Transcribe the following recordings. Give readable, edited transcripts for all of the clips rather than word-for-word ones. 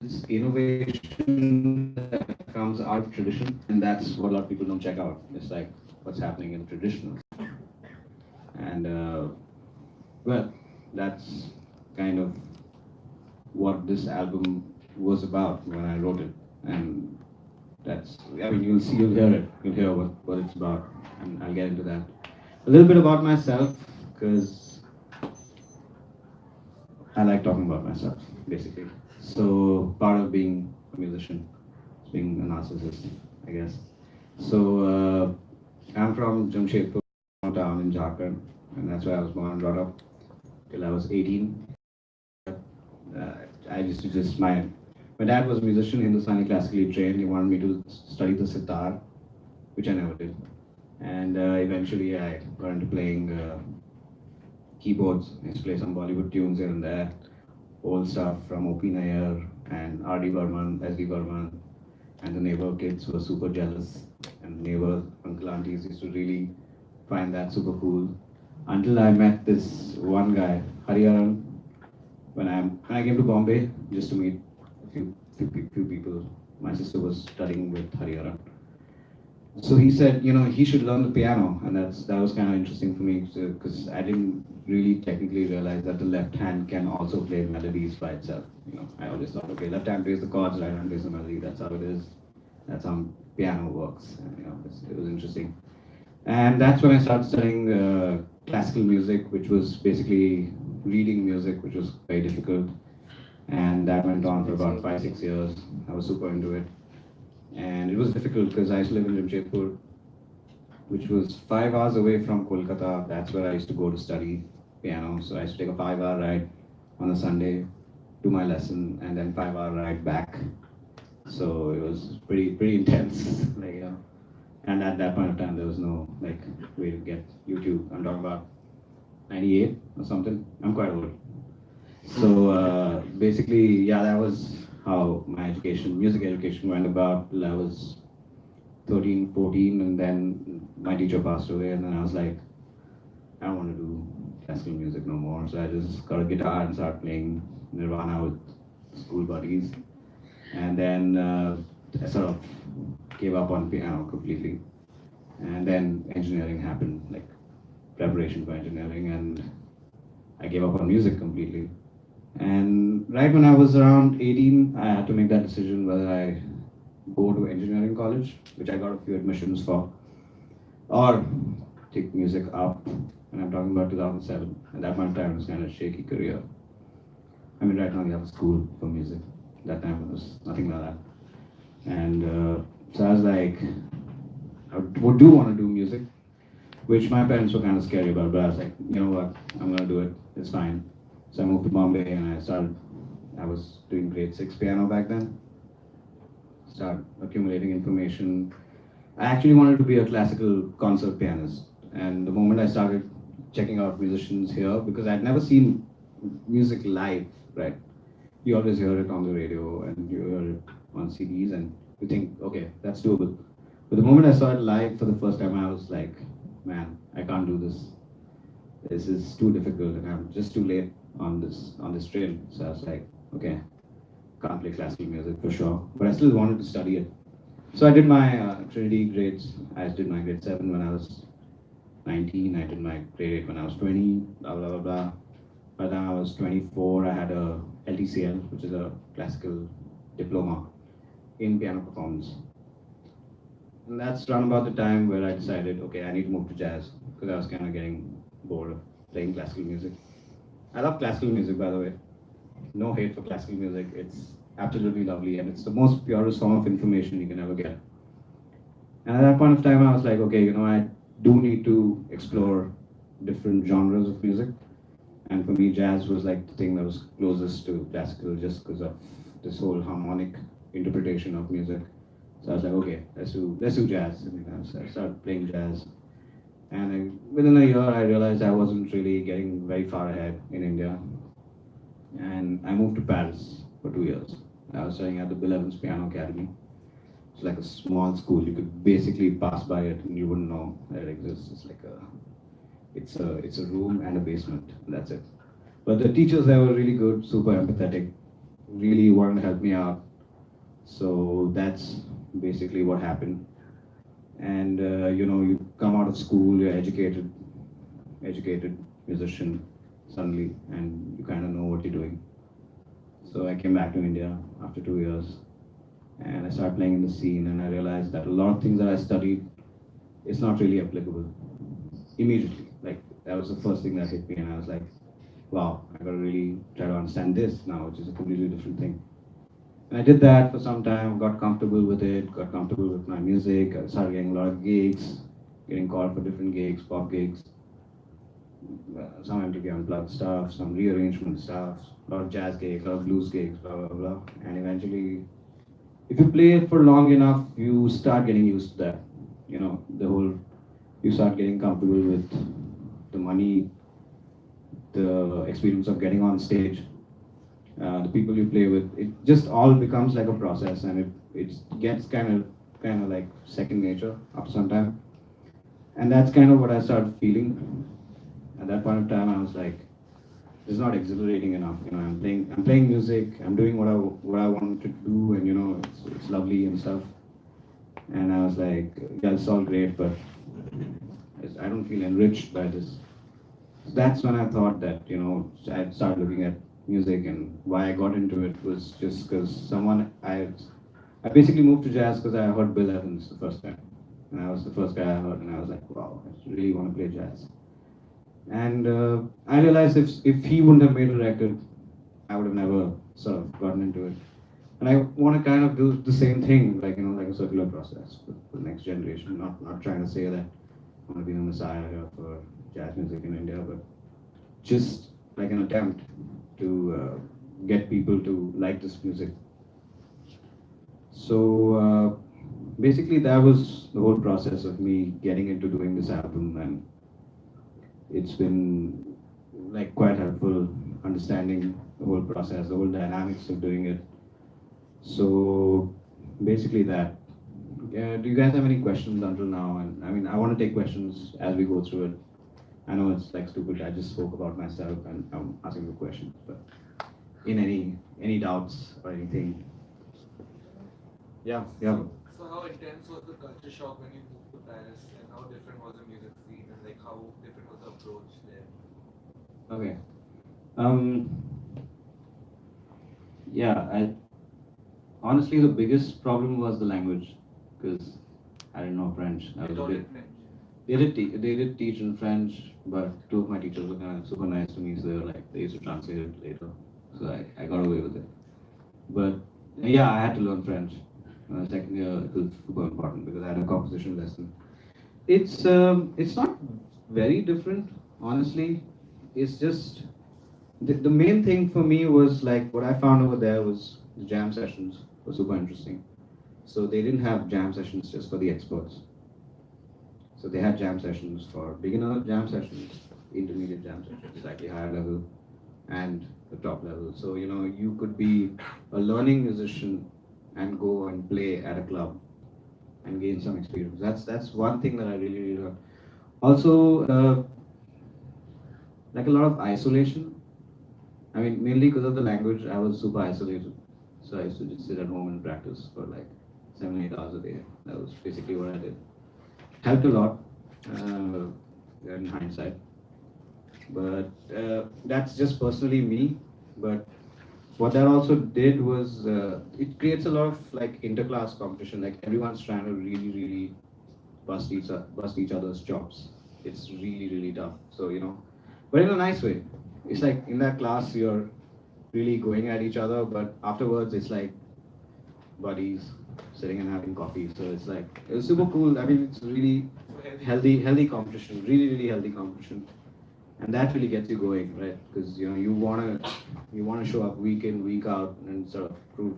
It's innovation that comes out of tradition, and that's what a lot of people don't check out. It's like what's happening in traditional. And well, that's kind of what this album was about when I wrote it. And that's, I mean, you'll hear it, you'll hear what it's about, and I'll get into that. A little bit about myself, because I like talking about myself, basically. So part of being a musician is being a narcissist, I guess. So I'm from Jamshedpur town in Jharkhand, and that's where I was born and brought up till I was 18. Uh, I used to just my dad was a musician, Hindustani classically trained. He wanted me to study the sitar, which I never did. And eventually I got into playing keyboards. I used to play some Bollywood tunes here and there, old stuff from O.P. Nair and R.D. Burman, S.D. Burman, and the neighbor kids were super jealous, and neighbor uncle aunties used to really find that super cool. Until I met this one guy, Hariharan, when I came to Bombay just to meet a few people. My sister was studying with Hariharan. So he said, he should learn the piano, and that was kind of interesting for me because I didn't really technically realize that the left hand can also play melodies by itself. I always thought, okay, left hand plays the chords, right hand plays the melody. That's how it is. That's how piano works. And, it was interesting. And that's when I started studying classical music, which was basically reading music, which was very difficult. And that went on for about 5, 6 years. I was super into it. And it was difficult because I used to live in Jamshedpur, which was 5 hours away from Kolkata. That's where I used to go to study piano. So I used to take a 5 hour ride on a Sunday, do my lesson, and then 5 hour ride back. So it was pretty intense. And at that point of time, there was no way to get YouTube. I'm talking about 98 or something. I'm quite old. So basically, yeah, that was how my music education went about till I was 13, 14, and then my teacher passed away, and then I was like, I don't want to do classical music no more. So I just got a guitar and started playing Nirvana with school buddies, and then I sort of gave up on piano completely, and then engineering happened, like preparation for engineering, and I gave up on music completely. And right when I was around 18, I had to make that decision whether I go to engineering college, which I got a few admissions for, or take music up. And I'm talking about 2007. At that point in time, it was kind of a shaky career. I mean, right now we have a school for music. That time it was nothing like that. And so I was like, do want to do music, which my parents were kind of scary about, but I was like, you know what, I'm gonna do it, it's fine. So I moved to Bombay and I was doing grade 6 piano back then, started accumulating information. I actually wanted to be a classical concert pianist, and the moment I started checking out musicians here, because I'd never seen music live, right? You always hear it on the radio and you hear it on CDs and you think, okay, that's doable. But the moment I saw it live for the first time, I was like, man, I can't do this. This is too difficult, and I'm just too late on this train. So I was like, okay, can't play classical music for sure. But I still wanted to study it. So I did my Trinity grades. I did my grade 7 when I was 19. I did my grade 8 when I was 20. Blah blah blah blah. By the time I was 24, I had a LTCL, which is a classical diploma in piano performance. And that's around about the time where I decided, okay, I need to move to jazz because I was kind of getting bored of playing classical music. I love classical music, by the way. No hate for classical music. It's absolutely lovely, and it's the most purest form of information you can ever get. And at that point of time, I was like, okay, I do need to explore different genres of music. And for me, jazz was like the thing that was closest to classical just because of this whole harmonic interpretation of music. So I was like, okay, let's do jazz. I started playing jazz. And within a year, I realized I wasn't really getting very far ahead in India. And I moved to Paris for 2 years. I was studying at the Bill Evans Piano Academy. It's like a small school. You could basically pass by it and you wouldn't know that it exists. It's a room and a basement. And that's it. But the teachers there were really good, super empathetic, really wanted to help me out. So that's basically what happened. And you come out of school, you're educated musician suddenly, and you kind of know what you're doing. So I came back to India after 2 years, and I started playing in the scene, and I realized that a lot of things that I studied is not really applicable immediately. Like that was the first thing that hit me, and I was like, wow, I gotta really try to understand this now, which is a completely different thing. And I did that for some time, got comfortable with it, got comfortable with my music. I started getting a lot of gigs, getting called for different gigs, pop gigs, some MTV Unplugged stuff, some rearrangement stuff, a lot of jazz gigs, a lot of blues gigs, blah, blah, blah. And eventually, if you play it for long enough, you start getting used to that. You start getting comfortable with the money, the experience of getting on stage, the people you play with. It just all becomes like a process, and it gets kind of like second nature after some time. And that's kind of what I started feeling. At that point of time, I was like, "This is not exhilarating enough." I'm playing music, I'm doing what I wanted to do, and it's lovely and stuff. And I was like, "Yeah, it's all great, but I don't feel enriched by this." So that's when I thought that I started looking at music, and why I got into it was just because I basically moved to jazz because I heard Bill Evans the first time, and I was the first guy I heard, and I was like, wow, I really want to play jazz. And I realized if he wouldn't have made a record, I would have never sort of gotten into it. And I want to kind of do the same thing, like like a circular process for the next generation. Not trying to say that I'm going to be the messiah here for jazz music in India, but just like an attempt to get people to like this music. So basically, that was the whole process of me getting into doing this album, and it's been like quite helpful understanding the whole process, the whole dynamics of doing it. So basically, that. Do you guys have any questions until now? And I mean, I want to take questions as we go through it. I know it's like stupid. I just spoke about myself and I'm asking the questions, but in any doubts or anything? Yeah, yeah. So how intense was the culture shock when you moved to Paris, and how different was the music scene, and like how different was the approach there? Okay. Um. Yeah. I honestly the biggest problem was the language because I didn't know French. I They was a taught bit. in French. They did teach in French, but two of my teachers were kind of super nice to me, so they were like they used to translate it later, so I got away with it. But yeah, I had to learn French. Second year it was super important because I had a composition lesson. It's not very different, honestly. It's just the main thing for me was like what I found over there was the jam sessions were super interesting. So they didn't have jam sessions just for the experts. So they had jam sessions for beginner jam sessions, intermediate jam sessions, slightly higher level, and the top level. So you could be a learning musician and go and play at a club and gain some experience. That's one thing that I really love. Also, like a lot of isolation. I mean, mainly because of the language, I was super isolated. So I used to just sit at home and practice for like 7, 8 hours a day. That was basically what I did. Helped a lot in hindsight. But that's just personally me. But what that also did was it creates a lot of like interclass competition. Like everyone's trying to really bust each other's chops. It's really tough. So but in a nice way. It's like in that class you're really going at each other, but afterwards it's like buddies sitting and having coffee. So it's super cool. I mean, it's really So healthy. healthy competition. Really healthy competition, and that really gets you going, right? Because you wanna show up week in week out and sort of prove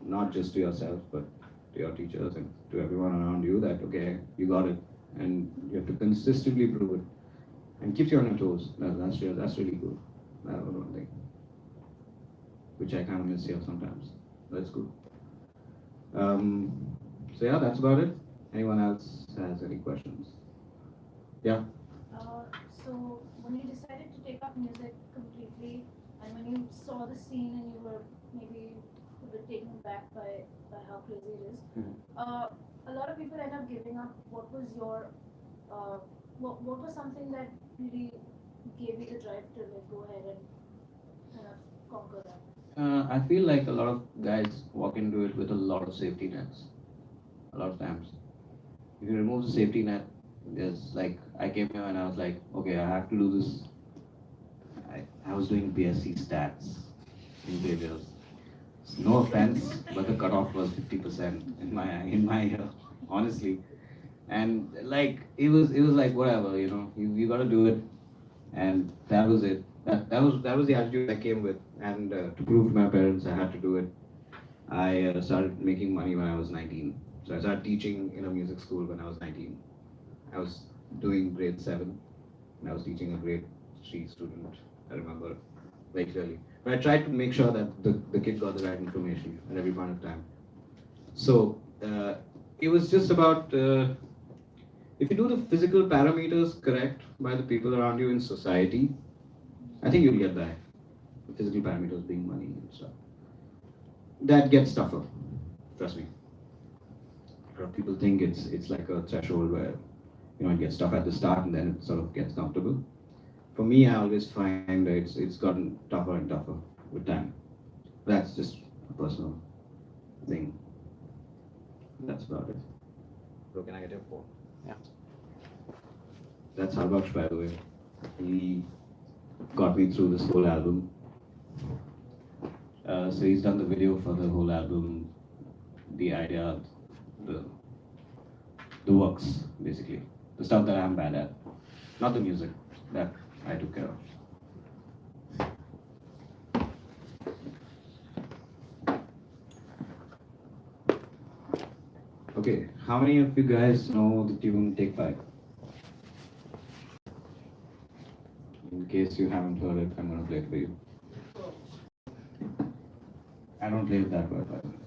not just to yourself but to your teachers and to everyone around you that okay, you got it, and you have to consistently prove it and keeps you on your toes. That's really cool. That was one thing which I kind of miss here sometimes. That's cool. So yeah, that's about it. Anyone else has any questions? Yeah. So when you decided to take up music completely, and when you saw the scene and you were maybe a bit taken back by how crazy it is. Mhm. A lot of people end up giving up. What was your what was something that really gave you the drive to like go ahead and kind of conquer that? I feel like a lot of guys walk into it with a lot of safety nets. A lot of times, if you remove the safety net, there's like I came here and I was like, okay, I have to do this. I was doing BSc stats in behaviors. No offense, but the cutoff was 50% in my year, honestly. And like it was like whatever, you gotta do it, and that was it. That was the attitude I came with, and to prove to my parents I had to do it. I started making money when I was 19. So I started teaching in a music school when I was 19. I was doing grade 7, and I was teaching a grade 3 student. I remember very clearly. But I tried to make sure that the kid got the right information at every point of time. So it was just about if you do the physical parameters correct by the people around you in society, I think you'll get by. The physical parameters being money and stuff. That gets tougher. Trust me. A lot of people think it's like a threshold where it gets tough at the start and then it sort of gets comfortable. For me, I always find that it's gotten tougher and tougher with time. That's just a personal thing. That's about it. Bro, can I get your phone? Yeah. That's Harbaksh, by the way. He got me through this whole album. So he's done the video for the whole album, the idea, the works, basically. The stuff that I'm bad at. Not the music, that I took care of. Okay, how many of you guys know the tune Take 5? In case you haven't heard it, I'm gonna play it for you. I don't play it that well, by the way.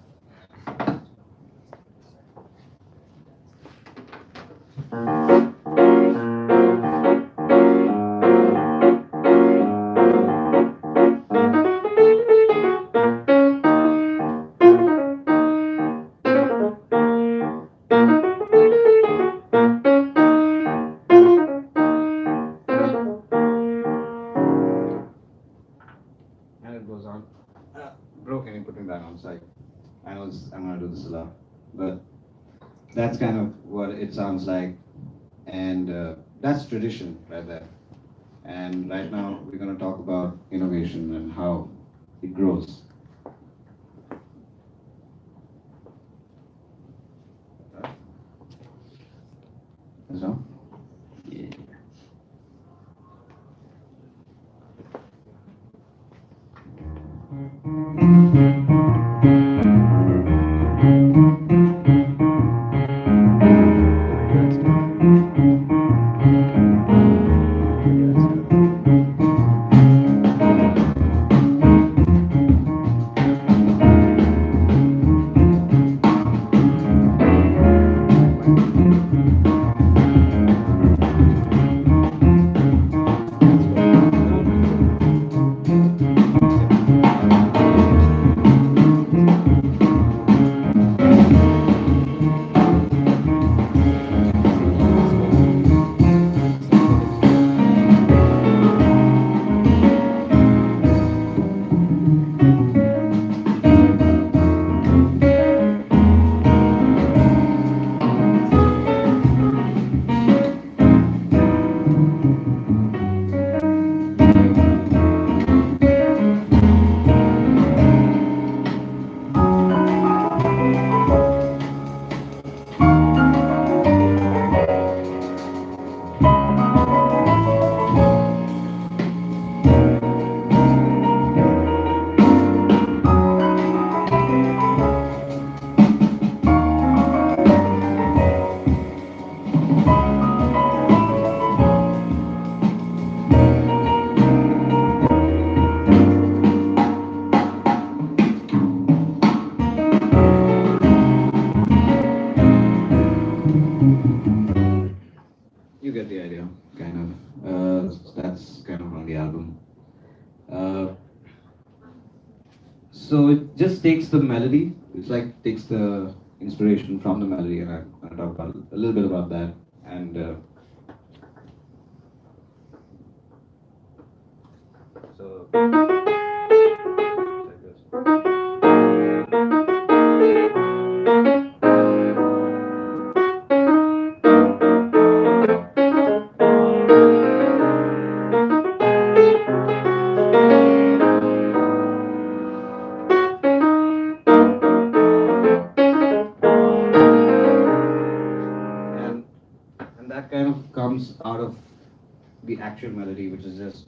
And it goes on. Bro, can you put me back on side? I'm gonna do this a lot, but that's kind of what it sounds like, and that's tradition right there. And right now we're gonna talk about innovation and how it grows. Is that? Yeah. So it just takes the melody. It's like takes the inspiration from the melody, and I talk about a little bit about that. And so. Like this. and and that kind of comes out of the actual melody, which is just.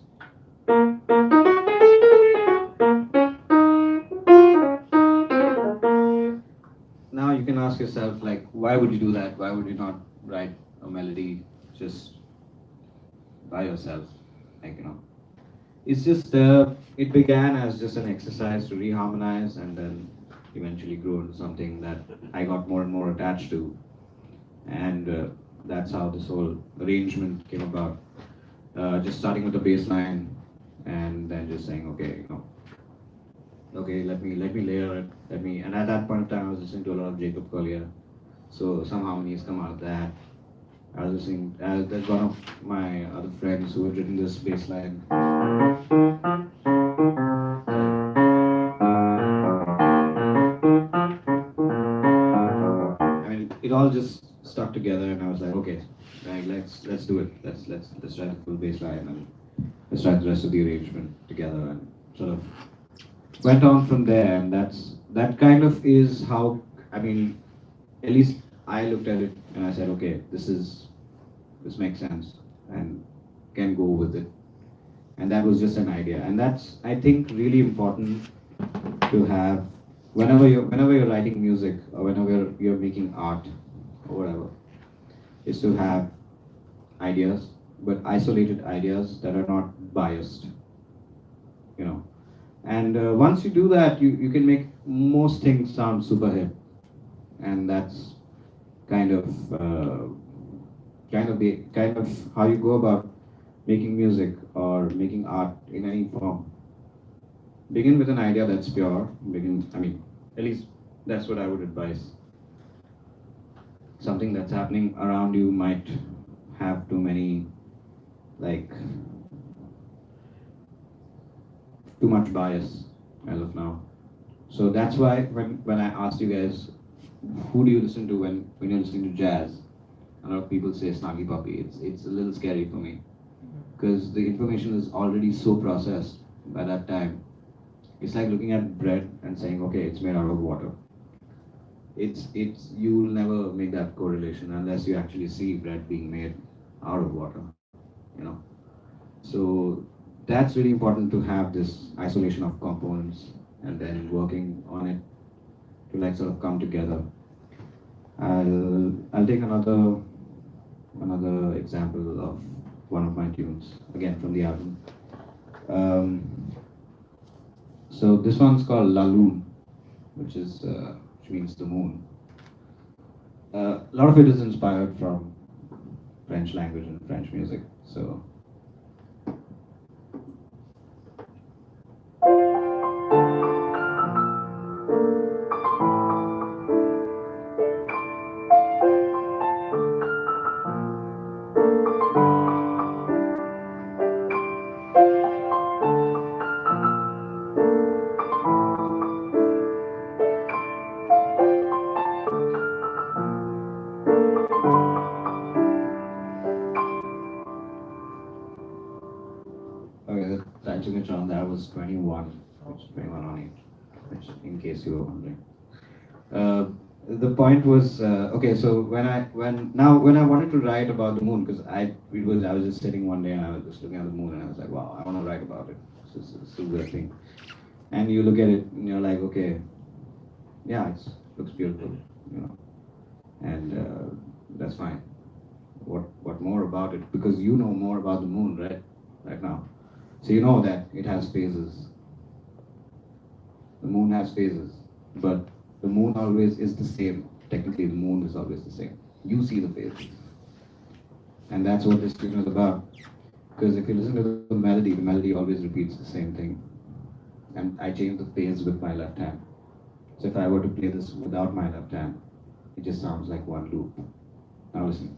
Now you can ask yourself, like, why would you do that? Why would you not write a melody just by yourself? Like, it's just it began as just an exercise to reharmonize, and then eventually grew into something that I got more and more attached to, and that's how this whole arrangement came about. Just starting with the bass line, and then just saying, okay, okay, let me layer it, and at that point of time, I was listening to a lot of Jacob Collier, so some harmonies come out of that. I was listening. There's one of my other friends who had written this bass line. I mean, it all just stuck together, and I was like, okay, like, let's do it. Let's write the full bass line, and let's write the rest of the arrangement together, and sort of went on from there. And that kind of is how, I mean, at least I looked at it and I said, okay, this makes sense and can go with it. And that was just an idea, and that's, I think, really important to have whenever you're writing music, or whenever you're making art or whatever, is to have ideas, but isolated ideas that are not biased, you know. And once you do that, you can make most things sound super hip, and that's kind of kind of how you go about making music or making art in any form. Begin with an idea that's pure. I mean, at least that's what I would advise. Something that's happening around you might have too many, like, too much bias as of now. So that's why when I asked you guys, who do you listen to when you're listening to jazz? A lot of people say Snarky Puppy. It's a little scary for me, because the information is already so processed by that time. It's like looking at bread and saying, okay, it's made out of water. It's you'll never make that correlation unless you actually see bread being made out of water, you know. So that's really important, to have this isolation of components and then working on it to, like, sort of come together. I'll take another example of one of my tunes, again from the album. So this one's called La Lune, which means the moon. A lot of it is inspired from French language and French music. So. Okay, the time signature on that was 21, which is 21 on it, which, in case you were wondering. The point was, okay. So when I wanted to write about the moon, because I was just sitting one day and I was just looking at the moon and I was like, wow, I want to write about it. It's a weird thing. And you look at it and you're like, okay, yeah, it looks beautiful, you know, and that's fine. What more about it? Because you know more about the moon, right now. So you know that it has phases. The moon has phases, but the moon always is the same. Technically, the moon is always the same. You see the phases, and that's what this tune is about. Because if you listen to the melody always repeats the same thing. and I change the phase with my left hand. So if I were to play this without my left hand, it just sounds like one loop. Now listen.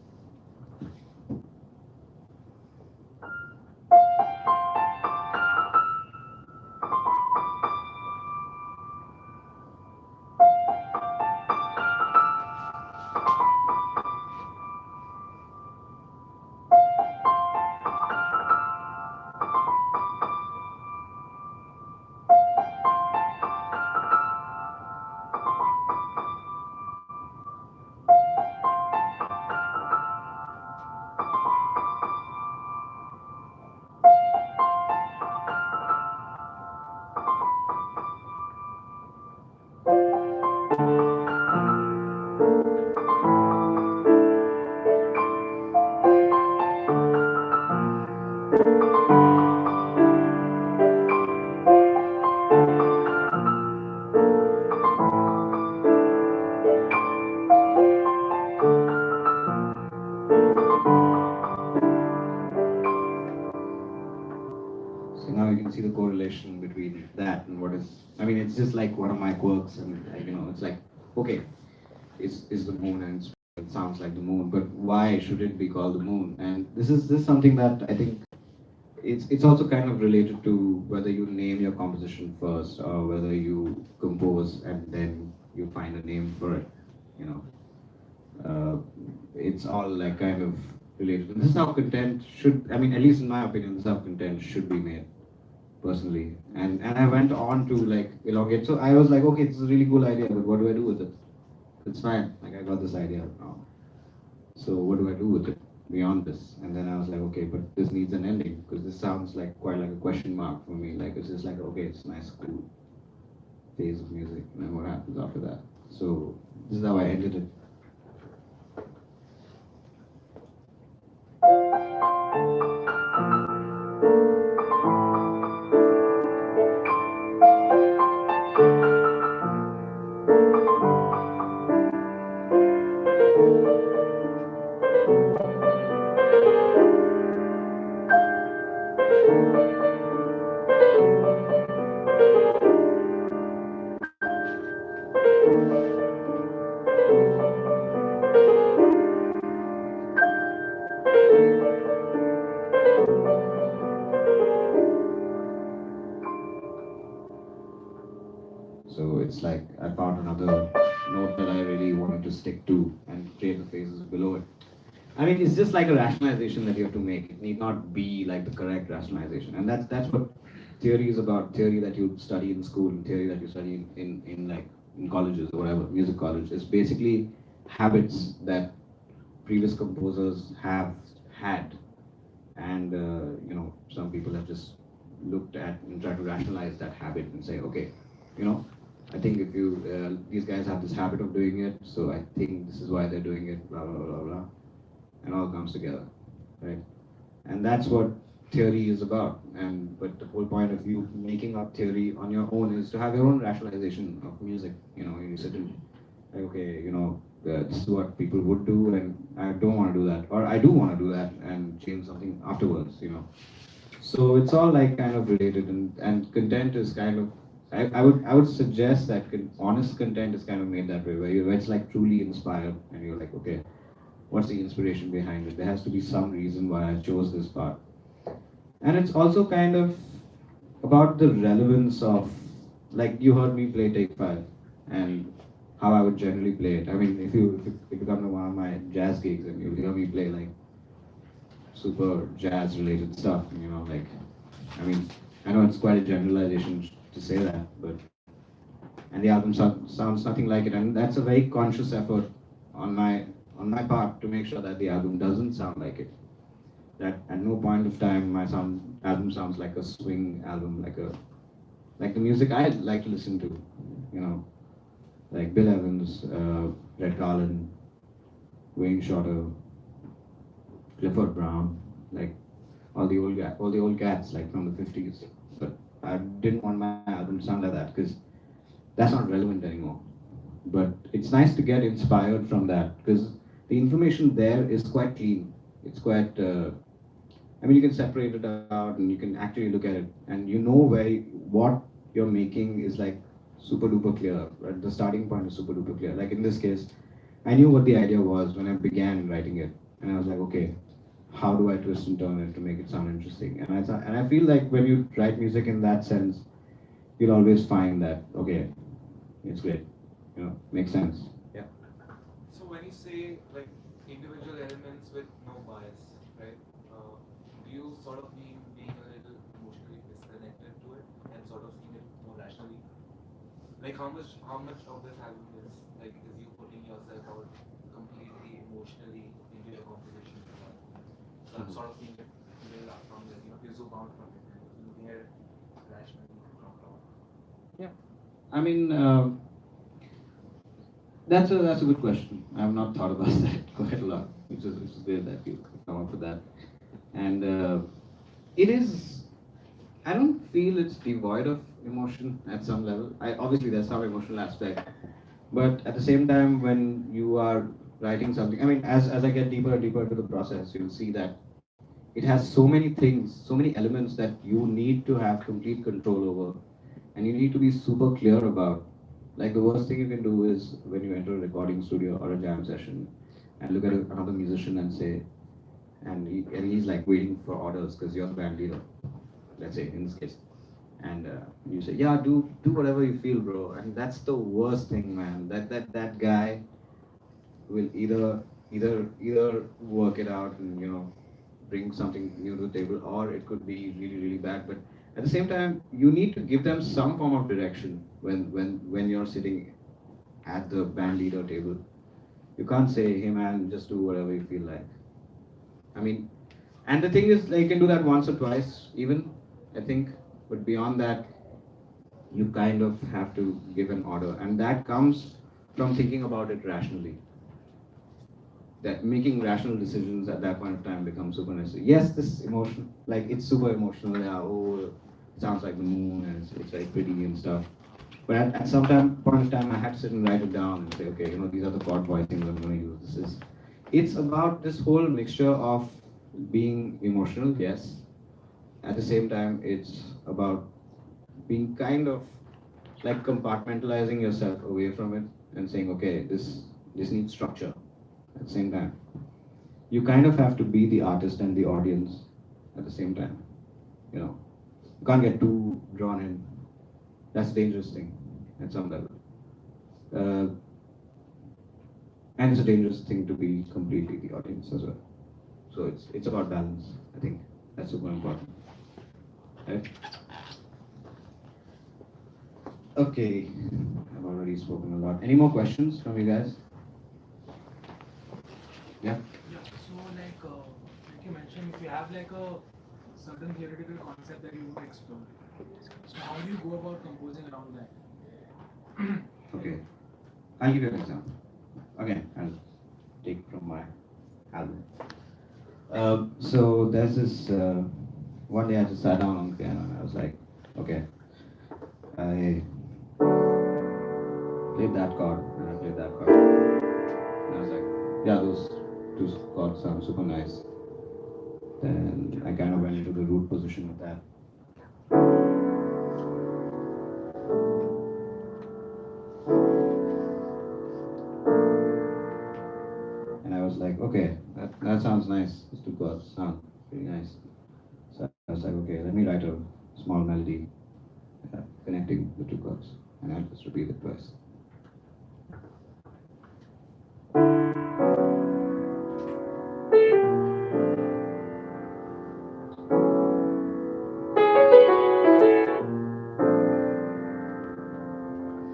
So now you can see the correlation between that and what is. I mean, it's just like one of my quirks, and it's like, okay, is the moon, and it sounds like the moon, but why should it be called the moon? And this is something that I think it's also kind of related to whether you name your composition first or whether you compose and then you find a name for it. You know, it's all like kind of related. And this is how content should. I mean, at least in my opinion, this is how content should be made personally. And I went on to like elongate. So I was like, okay, this is a really cool idea, but what do I do with it? It's fine. Like I got this idea now. So what do I do with it beyond this? And then I was like, okay, but this needs an ending because this sounds like quite like a question mark for me. Like it's just like, okay, it's a nice, cool phase of music, and then what happens after that? So this is how I ended it. So it's like I found another note that I really wanted to stick to and create the phases below it. I mean, it's just like a rationalization that you have to make. It need not be like the correct rationalization, and that's what theory is about. Theory that you study in school and theory that you study in like in colleges or whatever, music college, is basically habits that previous composers have had, and some people have just looked at and tried to rationalize that habit and say, okay, you know, I think if you these guys have this habit of doing it, so I think this is why they're doing it, blah blah blah blah, and all comes together, right? And that's what theory is about. And but the whole point of you making up theory on your own is to have your own rationalization of music. You know, you sit and like, okay, this is what people would do, and I don't want to do that, or I do want to do that, and change something afterwards. So it's all like kind of related, and content is kind of. I would suggest that honest content is kind of made that way, where it's like truly inspired, and you're like, okay, what's the inspiration behind it? There has to be some reason why I chose this part. And it's also kind of about the relevance of, like you heard me play Take 5, and how I would generally play it. I mean, if you come to one of my jazz gigs and you hear me play like super jazz related stuff, I mean, I know it's quite a generalization to say that, but and the album sounds nothing like it, and that's a very conscious effort on my part to make sure that the album doesn't sound like it. That at no point of time my album sounds like a swing album, like the music I like to listen to, like Bill Evans, Red Garland, Wayne Shorter, Clifford Brown, like all the old cats like from the 50s. But I didn't want my album to sound like that because that's not relevant anymore. But it's nice to get inspired from that because the information there is quite clean. It's quite, I mean, you can separate it out and you can actually look at it and you know what you're making is like super duper clear. Right? The starting point is super duper clear. Like in this case, I knew what the idea was when I began writing it, and I was like, okay, how do I twist and turn it to make it sound interesting? And I thought, and I feel like when you write music in that sense, you'll always find that okay, it's great, makes sense. Yeah. So when you say like individual elements with no bias, right? Do you sort of mean being a little emotionally disconnected to it and sort of seeing it more rationally? Like how much of this album is you putting yourself out completely emotionally into your composition? So I'm sort of seeing it little up from this, if you zoom out from it, looking at it rationally from top. Yeah. I mean, that's a good question. I have not thought about that quite a lot, which is weird that you come up with that. And it is. I don't feel it's devoid of emotion at some level. Obviously there's some emotional aspect, but at the same time, when you are writing something, I mean, as I get deeper and deeper into the process, you'll see that it has so many things, so many elements that you need to have complete control over, and you need to be super clear about. Like the worst thing you can do is when you enter a recording studio or a jam session, and look at another musician and say, and he's like waiting for orders because you're the band leader, let's say in this case, and you say, yeah, do whatever you feel, bro, and that's the worst thing, man. That guy will either work it out and bring something new to the table, or it could be really really bad. But at the same time, you need to give them some form of direction when you're sitting at the band leader table. You can't say, hey man, just do whatever you feel like. I mean, and the thing is, like, you can do that once or twice, even, I think, but beyond that, you kind of have to give an order, and that comes from thinking about it rationally. That making rational decisions at that point of time becomes super necessary. Yes, this emotion, like it's super emotional. Yeah, oh, it sounds like the moon, and it's very pretty and stuff. But at some point of time, I had to sit and write it down and say, okay, these are the chord voicings I'm going to use. It's about this whole mixture of being emotional, yes. At the same time, it's about being kind of like compartmentalizing yourself away from it and saying, okay, this needs structure. At the same time, you kind of have to be the artist and the audience at the same time. You can't get too drawn in. That's a dangerous thing at some level. Uh, and it's a dangerous thing to be completely the audience as well. So it's about balance. I think that's super important. Right? Okay, I've already spoken a lot. Any more questions from you guys? Yeah. Yeah, so like you mentioned, if you have like a certain theoretical concept that you want to explore, so how do you go about composing around that? Okay. I'll give you an example. Again, I'll take from my album. So there's this one day I just sat down on the piano and I was like, okay, I played that chord and I played that chord. And I was like, yeah, those two chords sound super nice. Then I kind of went into the root position of that. And I was like, okay, that sounds nice. Those two chords sound pretty nice. So I was like, okay, let me write a small melody connecting the two chords. And I'll just repeat it twice.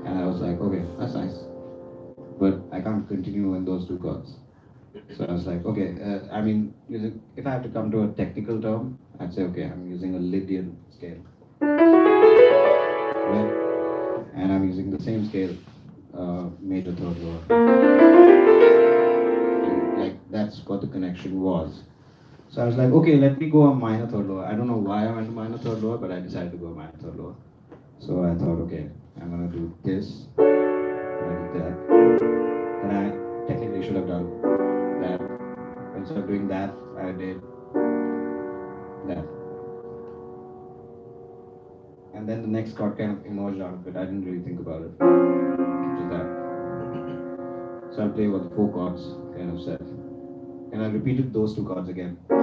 And I was like, okay, that's nice. But I can't continue in those two chords. So I was like, okay, I mean, if I have to come to a technical term, I'd say, okay, I'm using a Lydian scale. Right? And I'm using the same scale, major third lower. And like, that's what the connection was. So I was like, okay, let me go a minor third lower. I don't know why I went to minor third lower, but I decided to go a minor third lower. So I thought, okay, I'm gonna do this, and I did that. Then I technically should have done that. Instead of doing that, I did that. And and then the next chord kind of emerged out of it. I didn't really think about it. Just that. So I'll play what the four chords kind of said. And I repeated those two chords again. Right.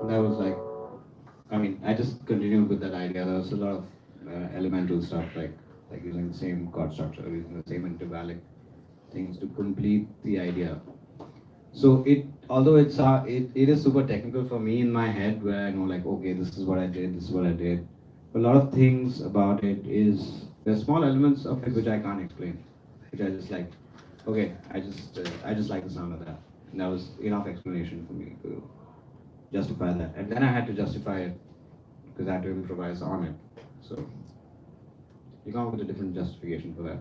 That was like, I mean, I just continued with that idea. There was a lot of elemental stuff, like using the same chord structure, using the same intervallic things to complete the idea. So although it is super technical for me in my head, where I know like, okay, this is what I did, this is what I did. But a lot of things about it is there's small elements of it which I can't explain, which I just like, okay, I just like the sound of that. And that was enough explanation for me to justify that. And then I had to justify it because I had to improvise on it. So you come up with a different justification for that.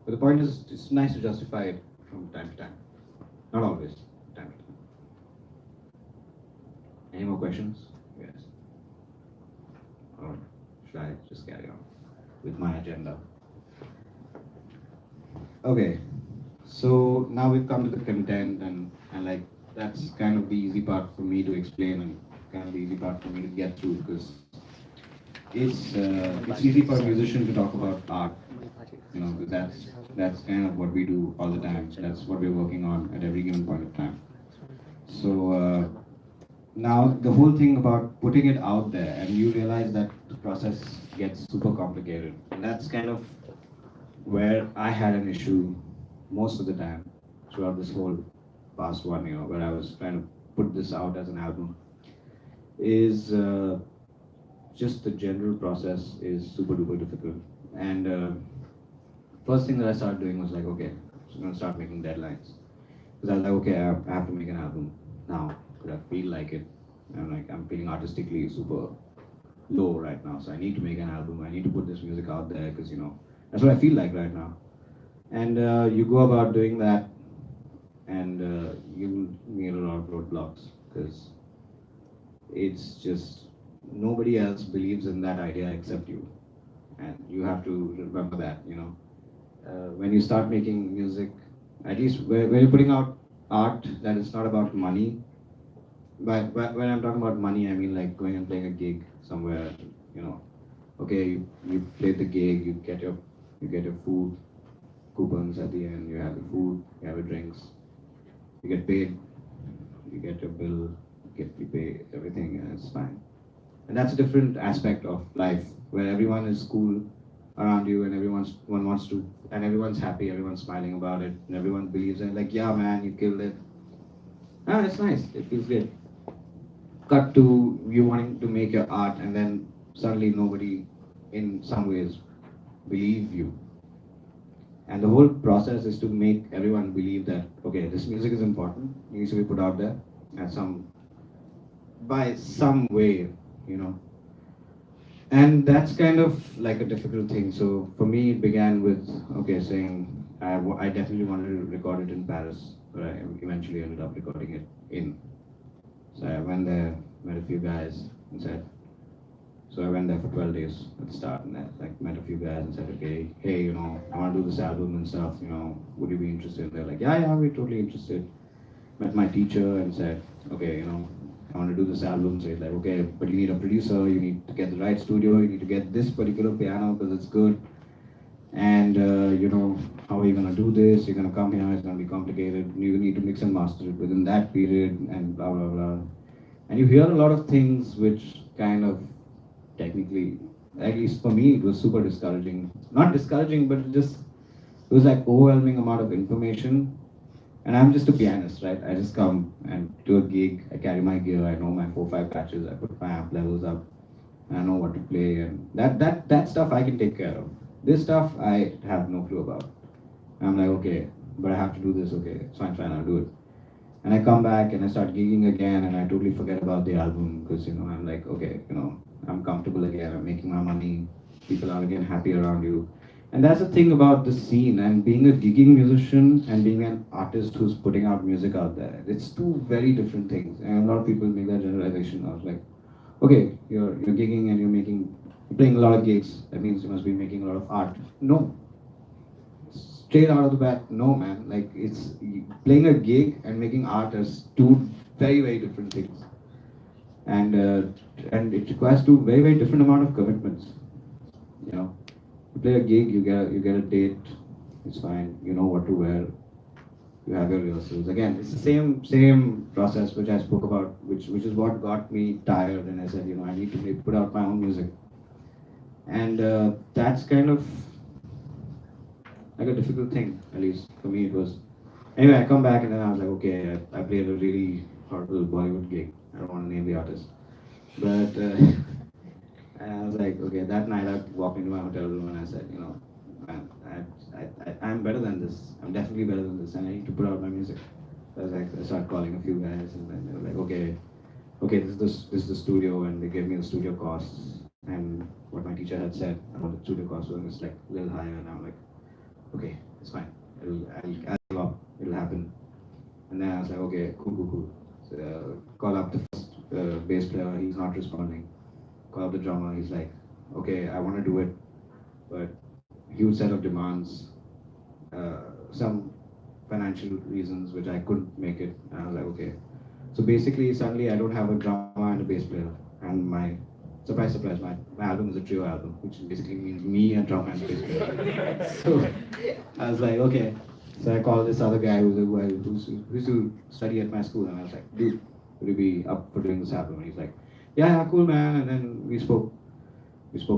But the point is, it's nice to justify it from time to time. Not always, time to time. Any more questions? Yes. Or should I just carry on with my agenda? Okay. So now we've come to the content and like that's kind of the easy part for me to explain and kind of the easy part for me to get through because it's easy for a musician to talk about art, you know, because that's kind of what we do all the time. That's what we're working on at every given point of time. So now the whole thing about putting it out there, and you realize that the process gets super complicated, and that's kind of where I had an issue most of the time throughout this whole past 1 year, where I was trying to put this out as an album, is just the general process is super duper difficult. And first thing that I started doing was like, okay, so I'm gonna start making deadlines. Because I was like, okay, I have to make an album now because I feel like it. I'm feeling artistically super low right now, so I need to make an album. I need to put this music out there because that's what I feel like right now. And you go about doing that, and you meet a lot of roadblocks because it's just nobody else believes in that idea except you, and you have to remember that. When you start making music, at least when you're putting out art, that it's not about money. But when I'm talking about money, I mean like going and playing a gig somewhere. Okay, you play the gig, you get your food coupons at the end. You have your food, you have your drinks, you get paid, you get your bill, you pay everything, and it's fine. And that's a different aspect of life where everyone is cool around you and everyone's happy, everyone's smiling about it, and everyone believes in like, yeah man, you killed it. It's nice, it feels good. Cut to you wanting to make your art and then suddenly nobody in some ways believe you. And the whole process is to make everyone believe that, okay, this music is important, it needs to be put out there at by some way, you know. And that's kind of like a difficult thing. So for me, it began with, okay, saying, I definitely wanted to record it in Paris, but I eventually ended up recording it in. So I went there, met a few guys, and said, so I went there for 12 days at the start, and I like met a few guys and said, okay, hey, you know, I want to do this album and stuff, you know, would you be interested? They're like, yeah, we're totally interested. Met my teacher and said, okay, you know, I want to do this album. So he's like, okay, but you need a producer, you need to get the right studio, you need to get this particular piano because it's good. And, you know, how are you going to do this? You're going to come here, it's going to be complicated. You need to mix and master it within that period and blah, blah, blah. And you hear a lot of things which kind of technically, at least for me, it was super discouraging. Not discouraging, but it was like overwhelming amount of information. And I'm just a pianist, right? I just come and do a gig, I carry my gear, I know my 4-5 patches, I put my amp levels up, and I know what to play, and that stuff I can take care of. This stuff I have no clue about. I'm like, okay, but I have to do this, okay, it's fine, I'll do it. And I come back and I start gigging again, and I totally forget about the album, because, you know, I'm like, okay, you know, I'm comfortable again, I'm making my money, people are again happy around you. And that's the thing about the scene, and being a gigging musician and being an artist who's putting out music out there. It's two very different things. And a lot of people make that generalization of like, okay, you're gigging and you're playing a lot of gigs. That means you must be making a lot of art. No. Straight out of the bat, no, man. Like, it's playing a gig and making art as two very, very different things. And it requires two very, very different amount of commitments. You know. You play a gig, you get a date, it's fine, you know what to wear, you have your rehearsals. Again, it's the same process which I spoke about, which is what got me tired, and I said, you know, I need to put out my own music. And that's kind of like a difficult thing, at least for me it was. Anyway, I come back and then I was like, okay, I played a really horrible Bollywood gig. I don't want to name the artist. But and I was like, okay, that night I walked into my hotel room and I said, you know, I'm better than this. I'm definitely better than this, and I need to put out my music. So I was like, I started calling a few guys, and then they were like, okay, this is the studio, and they gave me the studio costs and what my teacher had said about the studio costs was like a little higher, and I'm like, okay, it's fine. I'll give up. It'll happen. And then I was like, okay, cool. So call up the first bass player. He's not responding. Call up the drummer, he's like, okay, I want to do it, but huge set of demands, some financial reasons which I couldn't make it, and I was like, okay. So basically, suddenly I don't have a drummer and a bass player, and my, surprise, my album is a trio album, which basically means me, a drummer and a bass player. So I was like, okay. So I called this other guy who used to study at my school, and I was like, dude, would you be up for doing this album? And he's like, yeah, cool, man. And then we spoke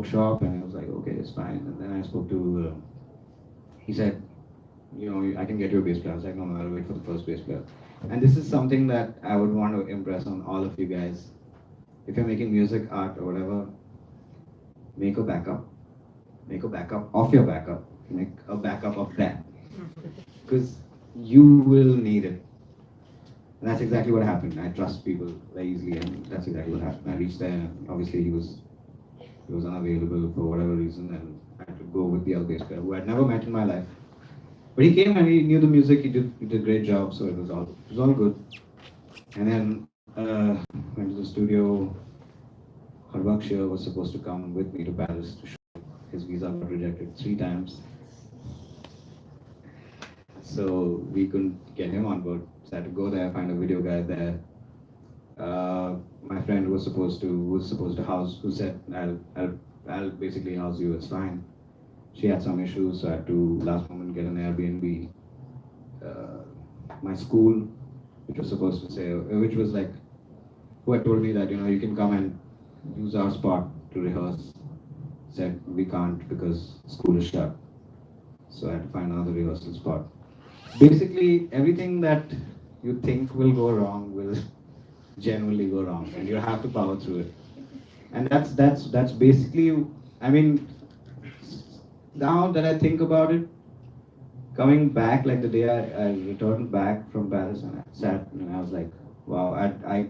shop, and I was like, okay, it's fine. And then I spoke to, he said, you know, I can get you a bass player. I was like, no, I'll wait for the first bass player. And this is something that I would want to impress on all of you guys. If you're making music, art, or whatever, make a backup. Make a backup of your backup. Make a backup of that. Because you will need it. And that's exactly what happened. I trust people very easily, and that's exactly what happened. I reached there, and obviously he was unavailable for whatever reason, and I had to go with the other bass player who I'd never met in my life. But he came and he knew the music. He did a great job, so it was all good. And then went to the studio. Harbakshya was supposed to come with me to Paris to shoot. His visa got rejected 3 times. So we couldn't get him on board. So I had to go there, find a video guy there. My friend who was supposed to house, who said, I'll basically house you, it's fine. She had some issues, so I had to last moment get an Airbnb. My school, which was like, who had told me that, you know, you can come and use our spot to rehearse, said we can't because school is shut. So I had to find another rehearsal spot. Basically, everything that you think will go wrong will genuinely go wrong, and you have to power through it. And that's basically, I mean, now that I think about it, coming back, like the day I returned back from Paris and I sat and I was like, wow, I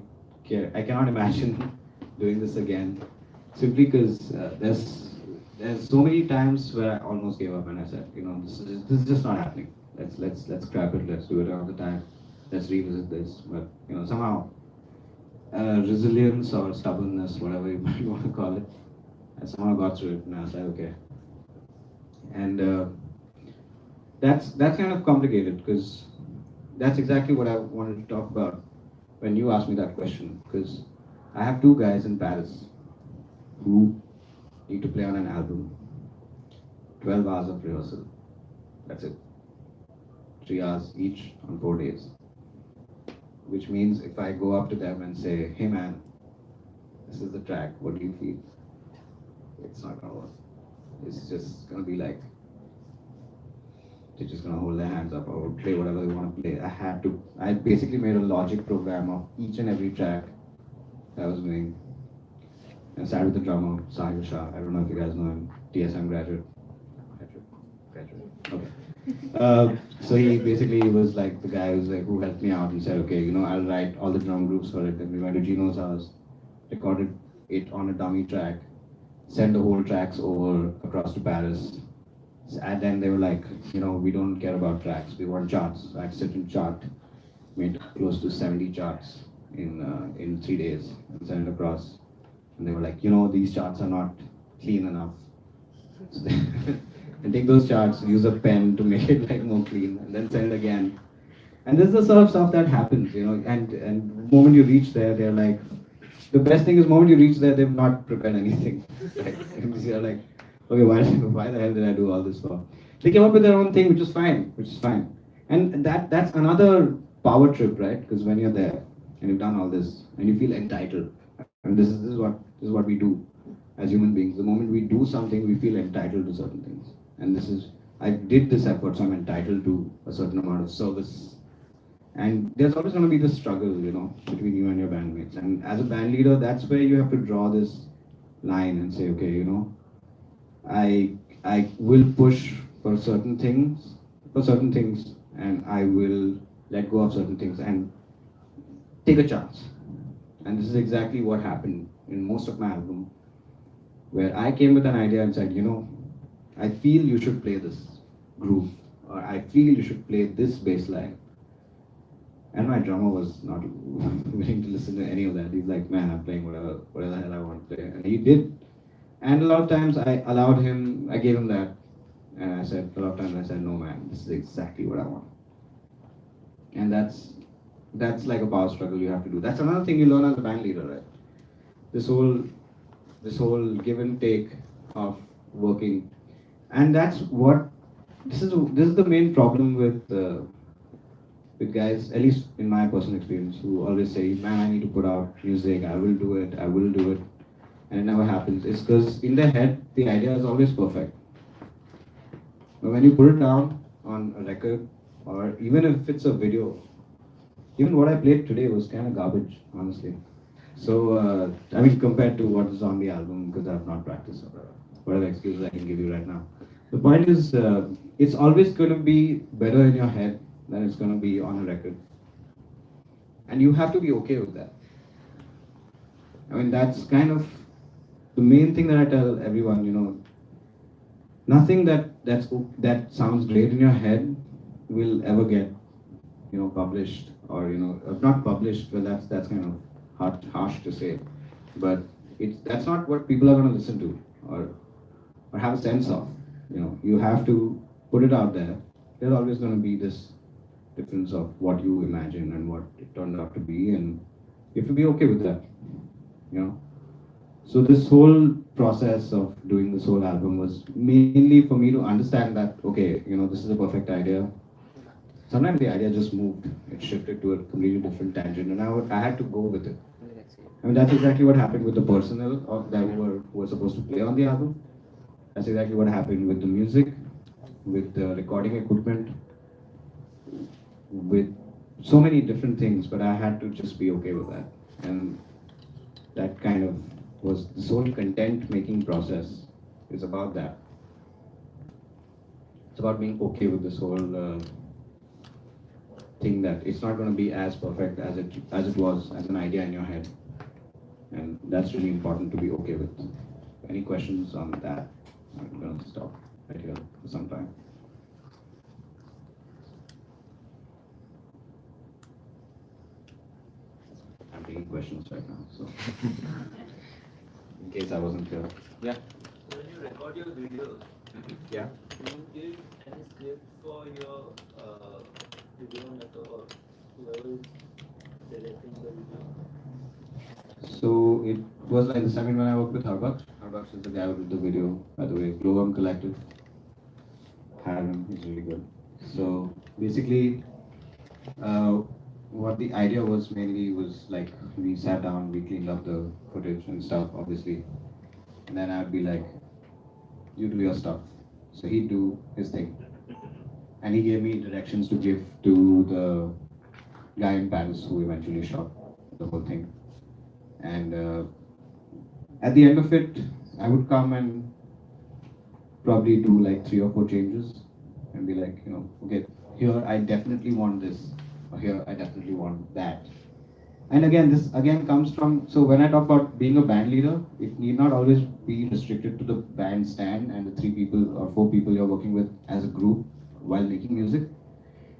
cannot imagine doing this again. Simply because there's so many times where I almost gave up and I said, this is just not happening. Let's scrap it. Let's do it another time. Let's revisit this. But somehow resilience or stubbornness, whatever you might want to call it, I somehow got through it and I was like, okay. And that's kind of complicated because that's exactly what I wanted to talk about when you asked me that question. Because I have two guys in Paris who need to play on an album, 12 hours of rehearsal. That's it. 3 hours each on 4 days. Which means if I go up to them and say, hey man, this is the track, what do you feel? It's not gonna work. It's just gonna be like, they're just gonna hold their hands up or play whatever they wanna play. I basically made a logic program of each and every track that I was doing. I started with the drummer, Sahil Shah. I don't know if you guys know him, TSM graduate. Okay. So he basically was like the guy who helped me out and said, okay, I'll write all the drum groups for it. And we went to Gino's house, recorded it on a dummy track, sent the whole tracks over across to Paris. And then they were like, we don't care about tracks, we want charts. So I sit and chart, made close to 70 charts in 3 days and sent it across. And they were like, these charts are not clean enough. So and take those charts, use a pen to make it like more clean, and then send it again. And this is the sort of stuff that happens, and the moment you reach there, they're like, the best thing is the moment you reach there, they've not prepared anything. And you're like, okay, why the hell did I do all this for? They came up with their own thing, which is fine. And that's another power trip, right? Because when you're there and you've done all this and you feel entitled, and this is what we do as human beings. The moment we do something, we feel entitled to certain things. And I did this effort, so I'm entitled to a certain amount of service. And there's always going to be this struggle, between you and your bandmates. And as a band leader, that's where you have to draw this line and say, okay, I will push for certain things, and I will let go of certain things and take a chance. And this is exactly what happened in most of my album, where I came with an idea and said, I feel you should play this groove, or I feel you should play this bass line. And my drummer was not willing to listen to any of that. He's like, man, I'm playing whatever the hell I want to play. And he did. And a lot of times I gave him that. And a lot of times I said, no man, this is exactly what I want. And that's like a power struggle you have to do. That's another thing you learn as a band leader, right? This whole give and take of working. And this is the main problem with guys, at least in my personal experience, who always say, man, I need to put out music, I will do it, and it never happens. It's because in their head, the idea is always perfect. But when you put it down on a record, or even if it's a video, even what I played today was kind of garbage, honestly. So, compared to what is on the album, because I have not practiced, or whatever excuses I can give you right now. The point is, it's always going to be better in your head than it's going to be on a record. And you have to be okay with that. That's kind of the main thing that I tell everyone, nothing that sounds great in your head will ever get, published, or, not published, well, that's kind of harsh to say, but that's not what people are going to listen to, or have a sense of. You have to put it out there. There's always going to be this difference of what you imagine and what it turned out to be, and you have to be okay with that. So this whole process of doing this whole album was mainly for me to understand that, okay, this is a perfect idea. Sometimes the idea just moved. It shifted to a completely different tangent, and I had to go with it. That's exactly what happened with the personnel who were supposed to play on the album. That's exactly what happened with the music, with the recording equipment, with so many different things, but I had to just be okay with that. And that kind of was this whole content making process is about that. it's about being okay with this whole thing that it's not going to be as perfect as it was as an idea in your head, and that's really important to be okay with. Any questions on that? I'm going to stop right here for some time. I'm taking questions right now, so in case I wasn't clear. Yeah. When you record your videos, Yeah. do you give any script for your videomaker or whoever is directing the video? So it was like this. I mean, when I worked with Harbux, Harbux is the guy who did the video, by the way. Glowworm Collective. Harem is really good. So basically, what the idea was mainly was like we sat down, we cleaned up the footage and stuff, obviously, and then I'd be like, "You do your stuff." So he'd do his thing, and he gave me directions to give to the guy in Paris who eventually shot the whole thing. And at the end of it, I would come and probably do like 3 or 4 changes and be like, okay, here I definitely want this, or here I definitely want that. And again, this again comes from, so when I talk about being a band leader, it need not always be restricted to the bandstand and the 3 people or 4 people you're working with as a group while making music.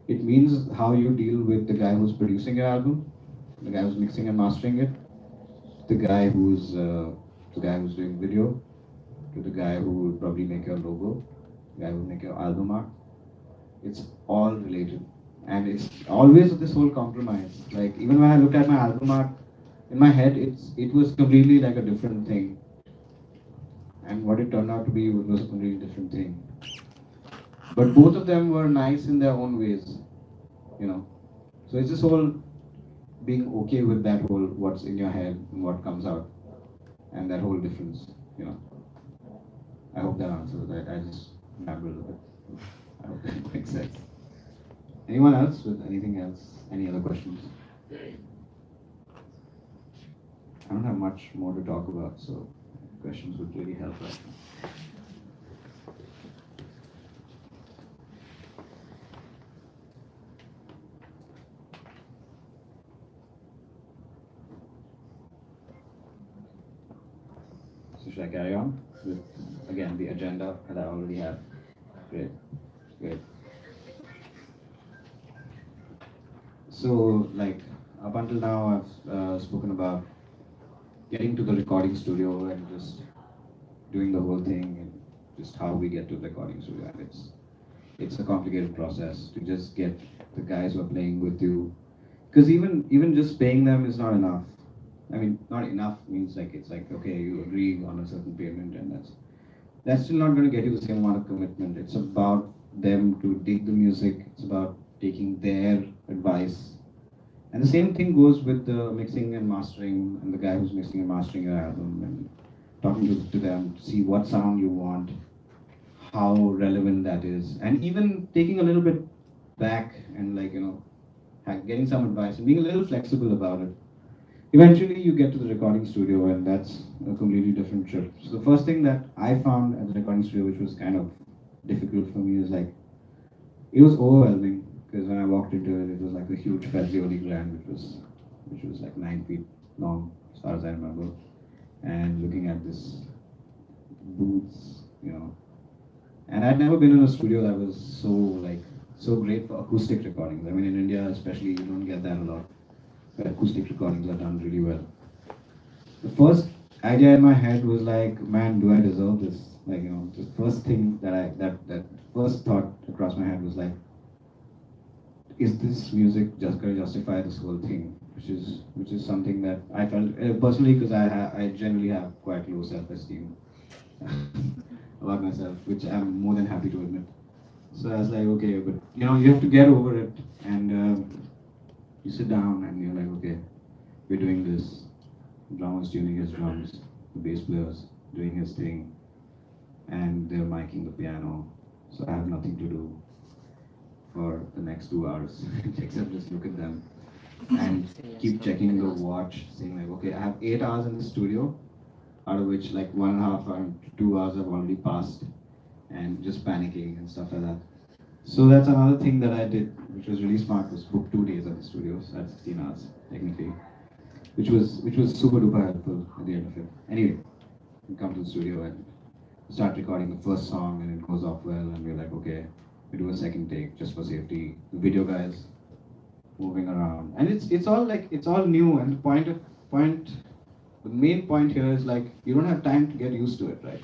It means how you deal with the guy who's producing your album, the guy who's mixing and mastering it, the guy who's doing video, to the guy who will probably make your logo, the guy who will make your album art. It's all related, and it's always this whole compromise. Like even when I looked at my album art, in my head, it was completely like a different thing, and what it turned out to be was a completely different thing. But both of them were nice in their own ways, So it's this whole being okay with that whole what's in your head and what comes out, and that whole difference. I hope that answers that. I just babbled a bit. I hope that makes sense. Anyone else with anything else? Any other questions? I don't have much more to talk about, so questions would really help right now. So should I carry on with, again, the agenda that I already have? Great, great. So, like, up until now, I've spoken about getting to the recording studio and just doing the whole thing and just how we get to the recording studio. And it's a complicated process to just get the guys who are playing with you, because even just paying them is not enough. I mean, not enough means like it's like, okay, you agree on a certain payment, and that's still not going to get you the same amount of commitment. It's about them to dig the music. It's about taking their advice. And the same thing goes with the mixing and mastering, and the guy who's mixing and mastering your album, and talking to them to see what sound you want, how relevant that is, and even taking a little bit back and getting some advice and being a little flexible about it. Eventually you get to the recording studio, and that's a completely different trip. So the first thing that I found at the recording studio, which was kind of difficult for me, is like, it was overwhelming, because when I walked into it, it was like a huge Fazioli Grand, which was like 9 feet long, as far as I remember, and looking at this booths. And I'd never been in a studio that was so great for acoustic recordings. I mean, in India especially, you don't get that a lot. But acoustic recordings are done really well. The first idea in my head was like, man, do I deserve this? The first thing that first thought across my head was like, is this music just going to justify this whole thing? Which is something that I felt personally, because I generally have quite low self-esteem about myself, which I'm more than happy to admit. So I was like, okay, but you have to get over it, and you sit down and you're like, okay, we're doing this. The drummer's tuning his drums, the bass player's doing his thing, and they're miking the piano. So I have nothing to do for the next 2 hours except just look at them and keep checking the watch, saying like, okay, I have 8 hours in the studio, out of which like 1.5 or 2 hours have already passed, and just panicking and stuff like that. So that's another thing that I did, which was really smart, was book 2 days at the studios at 16 hours technically, which was super duper helpful at the end of it. Anyway, we come to the studio and start recording the first song, and it goes off well, and we're like, okay, we do a second take just for safety. The video guys moving around, and it's all new. And the main point here is like you don't have time to get used to it, right?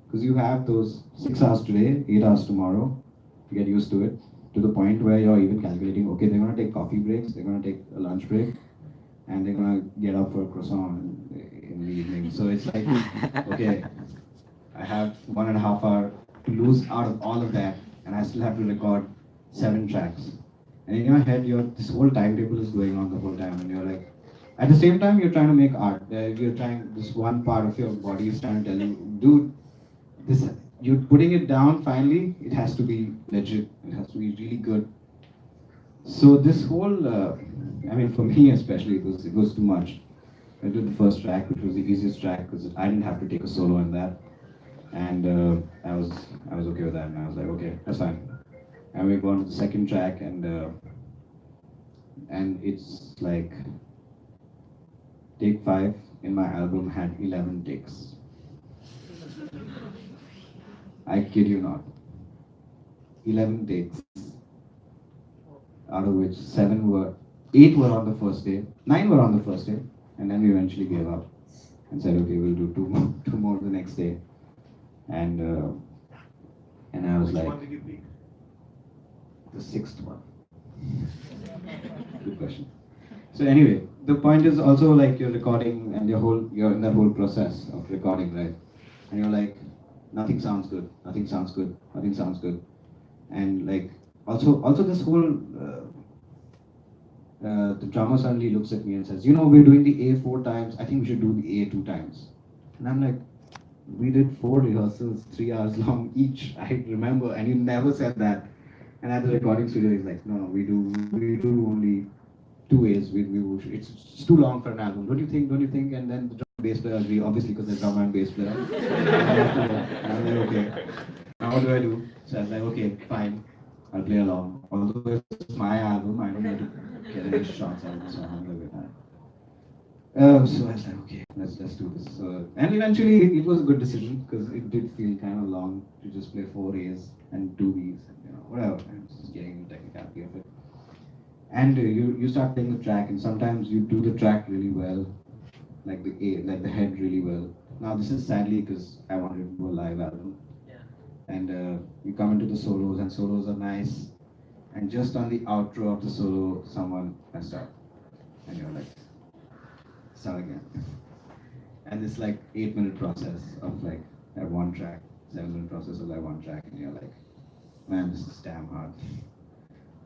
Because you have those 6 hours today, 8 hours tomorrow to get used to it, to the point where you're even calculating, okay, they're gonna take coffee breaks, they're gonna take a lunch break, and they're gonna get up for a croissant in the evening. So it's like, okay, I have 1.5 hours to lose out of all of that, and I still have to record 7 tracks. And in your head, this whole timetable is going on the whole time, and you're like, at the same time, you're trying to make art. This one part of your body is trying to tell you, dude, this, you're putting it down finally, it has to be legit, it has to be really good. So this whole, for me especially, it was too much. I did the first track, which was the easiest track, because I didn't have to take a solo in that. And I was okay with that, and I was like, okay, that's fine. And we go on to the second track, and it's like, take 5 in my album had 11 takes. I kid you not. 11 takes, out of which 8 were on the first day, 9 were on the first day, and then we eventually gave up and said, okay, we'll do two more the next day. And I was like, the 6th one. Good question. So anyway, the point is also like you're recording and you're in that whole process of recording, right? And you're like, nothing sounds good, nothing sounds good, nothing sounds good. And like also this whole the drummer suddenly looks at me and says, we're doing the A 4 times, I think we should do the A 2 times. And I'm like, we did 4 rehearsals, 3 hours long each, I remember, and you never said that. And at the recording studio, he's like, no, we do only 2 A's. It's too long for an album. Don't you think? And then the drum and bass player agree, obviously, because the drummer and bass player. And I'm like, okay, now what do I do? So I was like, okay, fine, I'll play along. Although it's my album, I don't need to get any shots out of this one. I'm like, so I was like, okay, let's do this. And eventually, it was a good decision because it did feel kind of long to just play 4 A's and 2 B's, whatever. I'm just getting the technicality of it. And you start playing the track, and sometimes you do the track really well, like the head really well. Now this is sadly because I wanted to do a live album. Yeah. And you come into the solos, and solos are nice. And just on the outro of the solo, someone messed up, and you're like, start again. And it's like 8-minute process of like that one track, 7-minute process of that one track, and you're like, man, this is damn hard.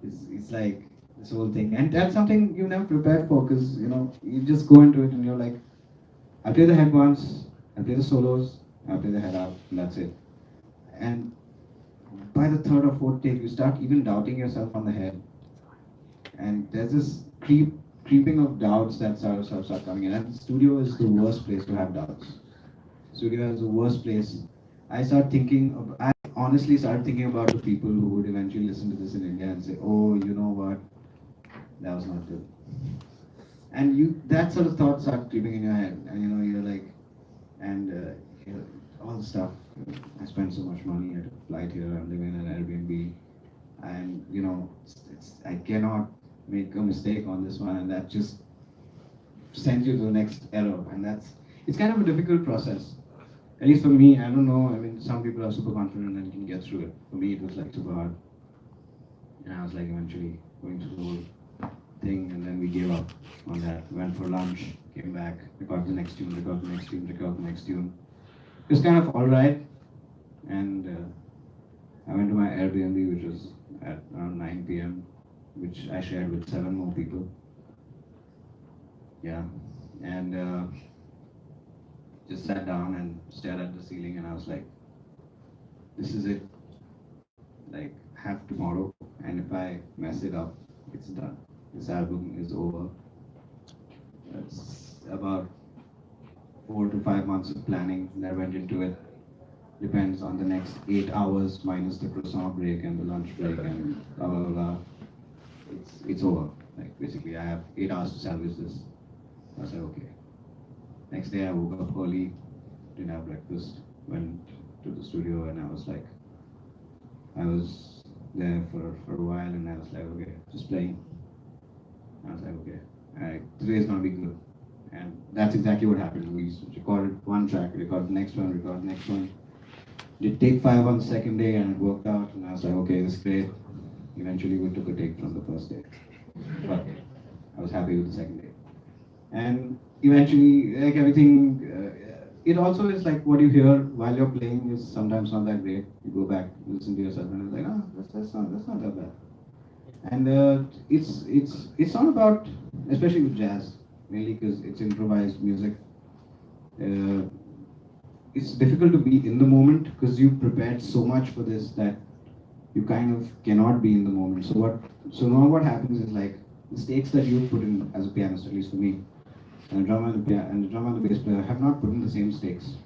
It's like this whole thing, and that's something you never prepared for, because you just go into it and you're like, I play the head once, I play the solos, I play the head out, and that's it. And by the 3rd or 4th take, you start even doubting yourself on the head, and there's this creeping of doubts that start coming in. And the studio is the worst place to have doubts. Studio is the worst place. I honestly started thinking about the people who would eventually listen to this in India and say, oh, you know what, that was not good. And that sort of thoughts start creeping in your head, and you're like, and all the stuff. I spent so much money, I took a flight here, I'm living in an Airbnb, and I cannot make a mistake on this one, and that just sends you to the next error, and it's kind of a difficult process. At least for me, I don't know, some people are super confident and can get through it. For me, it was like super hard. And I was like eventually going through the whole thing, and then we gave up on that. Went for lunch, came back, recorded the next tune, recorded the next tune, recorded the next tune. It was kind of alright, and I went to my Airbnb, which was at around 9 p.m., which I shared with 7 more people. Yeah, and just sat down and stared at the ceiling, and I was like, this is it. Like, have tomorrow, and if I mess it up, it's done. This album is over. It's about 4 to 5 months of planning that went into it. depends on the next 8 hours minus the croissant break and the lunch break and blah blah blah. blah. It's over. Like basically, I have 8 hours to salvage this. I said okay. Next day, I woke up early, didn't have breakfast, went to the studio, and I was like, I was there for a while, and I was like, okay, just playing. I was like, okay, today is gonna be good. And that's exactly what happened. We recorded one track, recorded the next one, recorded the next one. Did take 5 on the second day, and it worked out. And I was like, okay, this is great. Eventually, we took a take from the first day, but I was happy with the second day. And eventually, like everything, it also is like what you hear while you're playing is sometimes not that great. You go back, listen to yourself, and it's like, oh, that's not that bad. And it's not about, especially with jazz, mainly because it's improvised music. Uh, it's difficult to be in the moment because you prepared so much for this that you kind of cannot be in the moment. So now what happens is like the stakes that you put in as a pianist, at least for me, and the drummer and the drummer and the bass player have not put in the same stakes.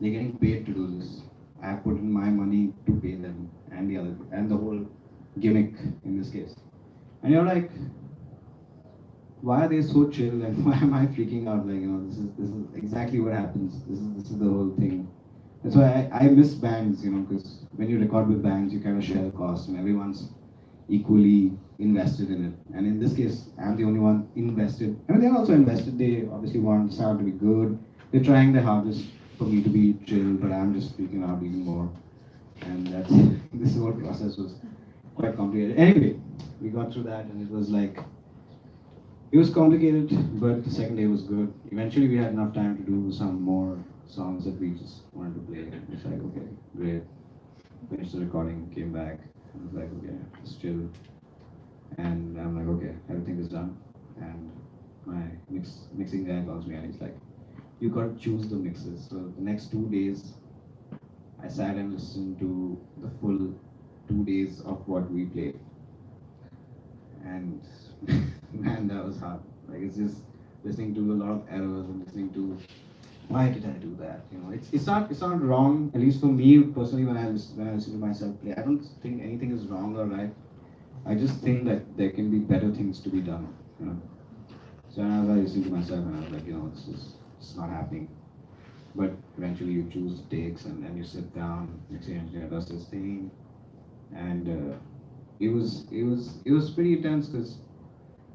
They're getting paid to do this. I have put in my money to pay them and the whole gimmick in this case. And you're like, why are they so chill and why am I freaking out? Like, this is exactly what happens. This is the whole thing. That's why I miss bands, because when you record with bands, you kind of share the cost and everyone's equally invested in it. And in this case, I'm the only one invested. I mean, they're also invested. They obviously want the sound to be good. They're trying their hardest for me to be chill, but I'm just freaking out even more. And this whole process was quite complicated. Anyway, we got through that, and it was complicated, but the second day was good. Eventually, we had enough time to do some more songs that we just wanted to play. It's like, okay, great. Finished the recording, came back. I was like, okay, just chill. And I'm like, okay, everything is done. And my mixing guy calls me and he's like, you got to choose the mixes. So the next 2 days, I sat and listened to the full 2 days of what we played. And man, that was hard. Like it's just listening to a lot of errors and listening to why did I do that? It's not wrong. At least for me personally, when I listen to myself play, I don't think anything is wrong or right. I just think that there can be better things to be done. So when I was listening to myself, and I was like, it's not happening. But eventually, you choose takes, and then you sit down. Next engineer does this thing, and it was pretty intense because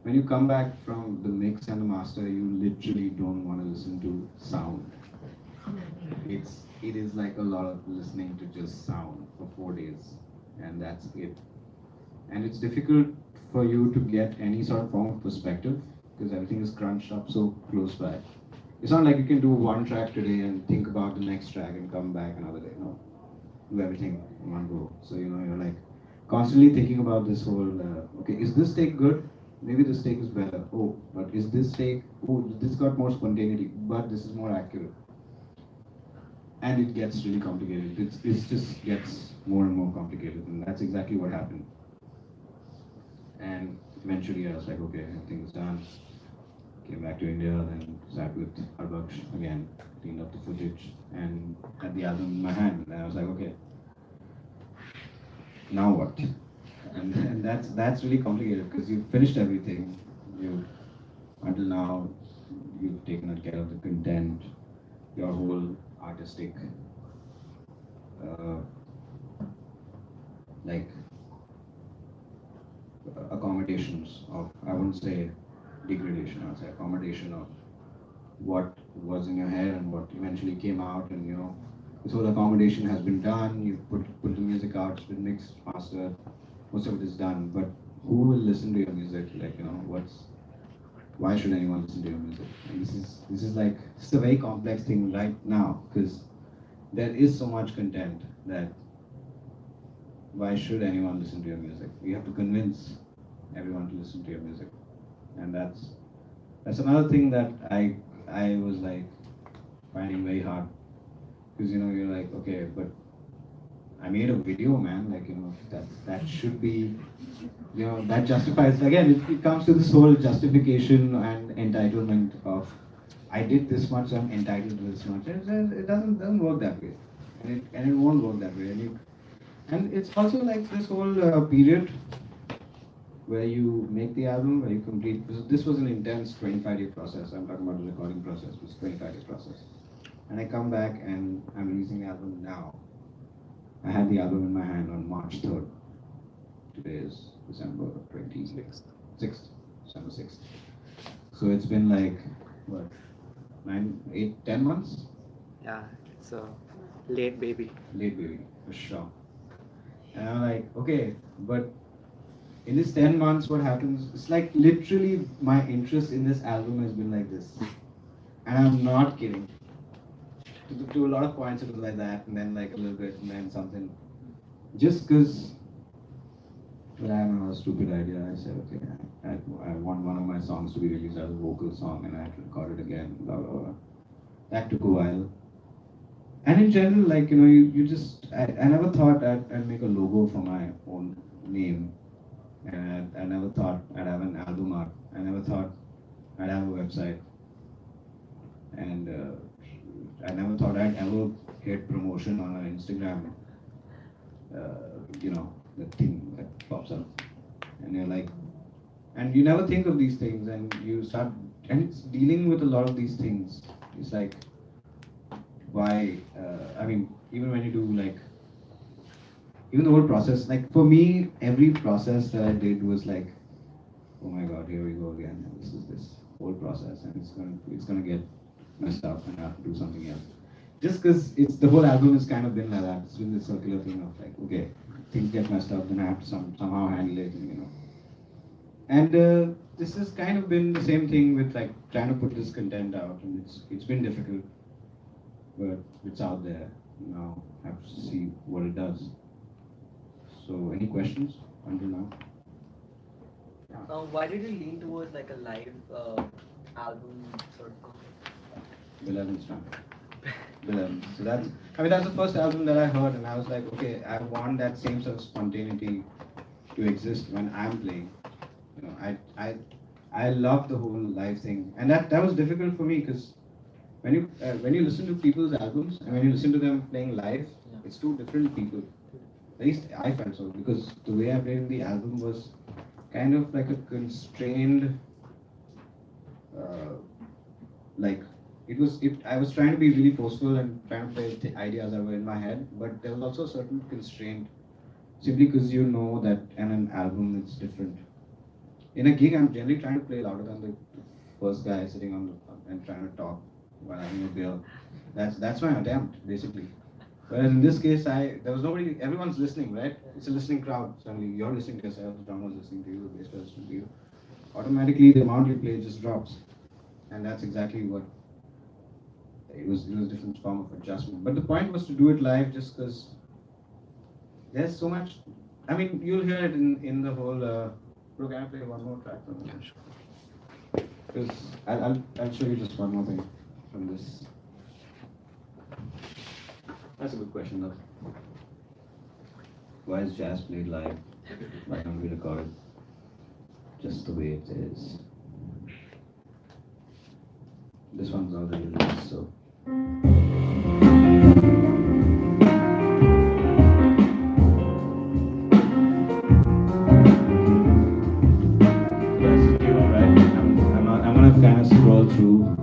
when you come back from the mix and the master, you literally don't want to listen to sound. It is like a lot of listening to just sound for 4 days, and that's it. And it's difficult for you to get any sort of form of perspective because everything is crunched up so close by. It's not like you can do one track today and think about the next track and come back another day. No, do everything in one go. So you're like constantly thinking about this whole. Okay, is this take good? Maybe this take is better. Oh, but is this take? Oh, this got more spontaneity, but this is more accurate. And it gets really complicated. It just gets more and more complicated, and that's exactly what happened. And eventually, I was like, okay, everything's done. Came back to India, then sat with Harbaksh again, cleaned up the footage, and had the album in my hand. And I was like, okay, now what? And that's really complicated because you've finished everything. Until now, you've taken care of the content, your whole artistic, like accommodations of, I wouldn't say degradation, I would say accommodation of what was in your head and what eventually came out, and this whole accommodation has been done. You put the music out, it's been mixed, mastered, most of it is done. But who will listen to your music? Like why should anyone listen to your music? And this is a very complex thing right now because there is so much content that why should anyone listen to your music? You have to convince everyone to listen to your music, and that's another thing that I was like finding very hard because you're like, okay, but I made a video, man. Like that should be that justifies. Again, it comes to this whole justification and entitlement of I did this much, so I'm entitled to this much. It doesn't work that way. and it won't work that way. And it's also like this whole period where you make the album, where you complete. This was an intense 25-day process. I'm talking about the recording process. It was 25-day process. And I come back and I'm releasing the album now. I had the album in my hand on March 3rd. Today is December 26th. December 6th. So it's been like, what, 9, 8, 10 months? Yeah, it's a late baby. Late baby, for sure. And I'm like, okay, but in this 10 months, what happens? It's like literally my interest in this album has been like this. And I'm not kidding. To a lot of points, it was like that, and then like a little bit, and then something. Just because, well, I don't know, a stupid idea, I said, okay, I want one of my songs to be released as a vocal song, and I had to record it again, blah, blah, blah. That took a while. And in general, like, you know, you just, I never thought I'd make a logo for my own name. And I never thought I'd have an album art. I never thought I'd have a website. And I never thought I'd ever get promotion on an Instagram, you know, the thing that pops up. And you're like, and you never think of these things, and you start, and it's dealing with a lot of these things. It's like, why, I mean, even when you do like, even the whole process, like for me, every process that I did was like, oh my God, here we go again. This is this whole process, and it's gonna get messed up, and I have to do something else. Just because it's the whole album has kind of been like that. It's been this circular thing of like, okay, things get messed up, then I have to somehow handle it, and, you know. And this has kind of been the same thing with like trying to put this content out, and it's been difficult, but it's out there now. I have to see what it does. So, any questions until now? Why did you lean towards like a live album sort of concept? Bill Evans fan. Bill Evans. So that's the first album that I heard, and I was like, okay, I want that same sort of spontaneity to exist when I'm playing. You know, I love the whole live thing, and that was difficult for me because when you listen to people's albums and when you listen to them playing live, it's two different people. At least I felt so, because the way I played the album was kind of like a constrained, like I was trying to be really forceful and trying to play the ideas that were in my head, but there was also a certain constraint, simply because you know that in an album it's different. In a gig, I'm generally trying to play louder than the first guy sitting on the front and trying to talk while having a beer. That's my attempt, basically. Whereas in this case, there was nobody, everyone's listening, right? It's a listening crowd. Suddenly you're listening to yourself, the drummer's listening to you, the bass player's listening to you. Automatically, the amount you play just drops. And that's exactly what, it was a different form of adjustment. But the point was to do it live just because there's so much, I mean, you'll hear it in the whole, bro, can I play one more track from this? Yeah, sure. Because I'll show you just one more thing from this. That's a good question, though. Why is jazz played live? Why can't we record it just the way it is? This one's already released, so. That's cute, right? I'm gonna kind of scroll through.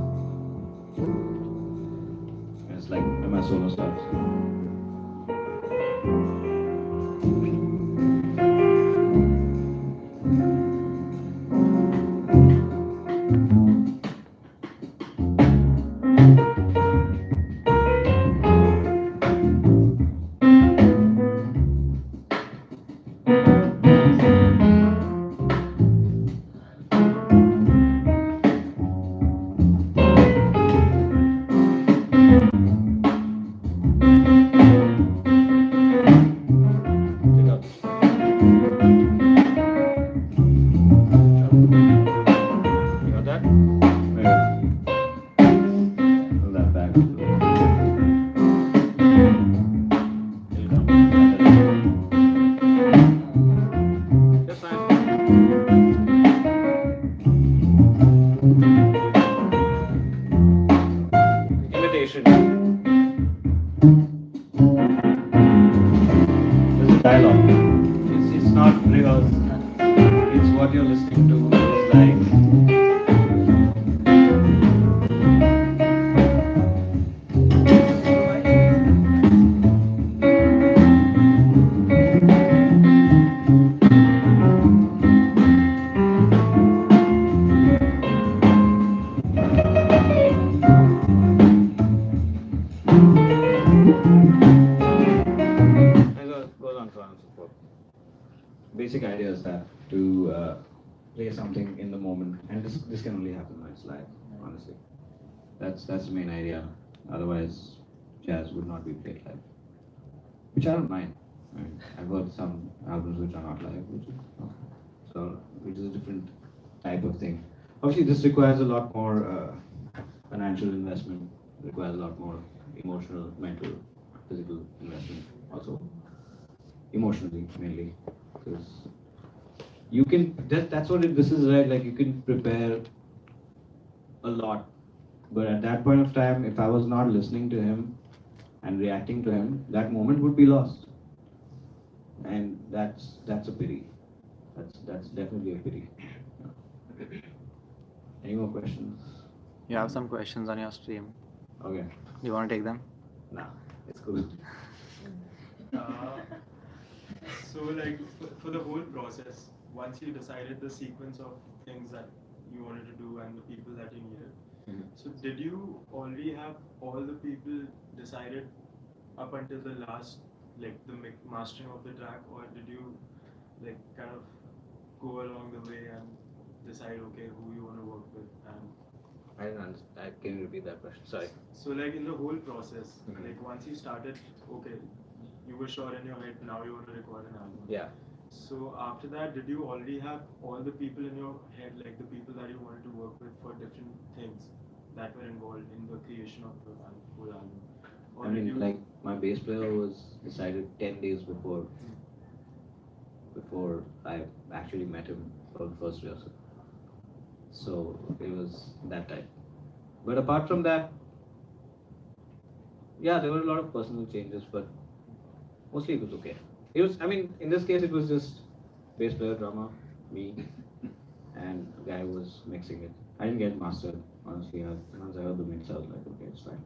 It's like when my solo starts. the moment, and this can only happen when it's live. Honestly, that's the main idea. Otherwise, jazz would not be played live, which I don't mind. I mean, I've heard some albums which are not live, which is a different type of thing. Obviously, this requires a lot more financial investment, requires a lot more emotional, mental, physical investment, also emotionally mainly, because you can. That's what this is, right? Like you can prepare a lot, but at that point of time, if I was not listening to him and reacting to him, that moment would be lost, and that's a pity. That's definitely a pity. Any more questions? You have some questions on your stream. Okay. You want to take them? Nah, it's cool. Uh, so like for the whole process, once you decided the sequence of things that you wanted to do and the people that you needed, so did you already have all the people decided up until the last, like the mastering of the track, or did you like kind of go along the way and decide okay who you want to work with? And I didn't understand. Can you repeat that question? Sorry. so like in the whole process, Mhm. like once you started, okay, you were sure in your head now you want to record an album. Yeah. So after that, did you already have all the people in your head, like the people that you wanted to work with for different things that were involved in the creation of the whole album? Or I did mean, you, like my bass player was decided 10 days before I actually met him for the first rehearsal. So it was that type. But apart from that, yeah, there were a lot of personal changes, but mostly it was okay. It was, I mean, in this case, it was just bass player, drummer, me, and the guy who was mixing it. I didn't get mastered, honestly. Once I heard the mix, I was like, okay, it's fine.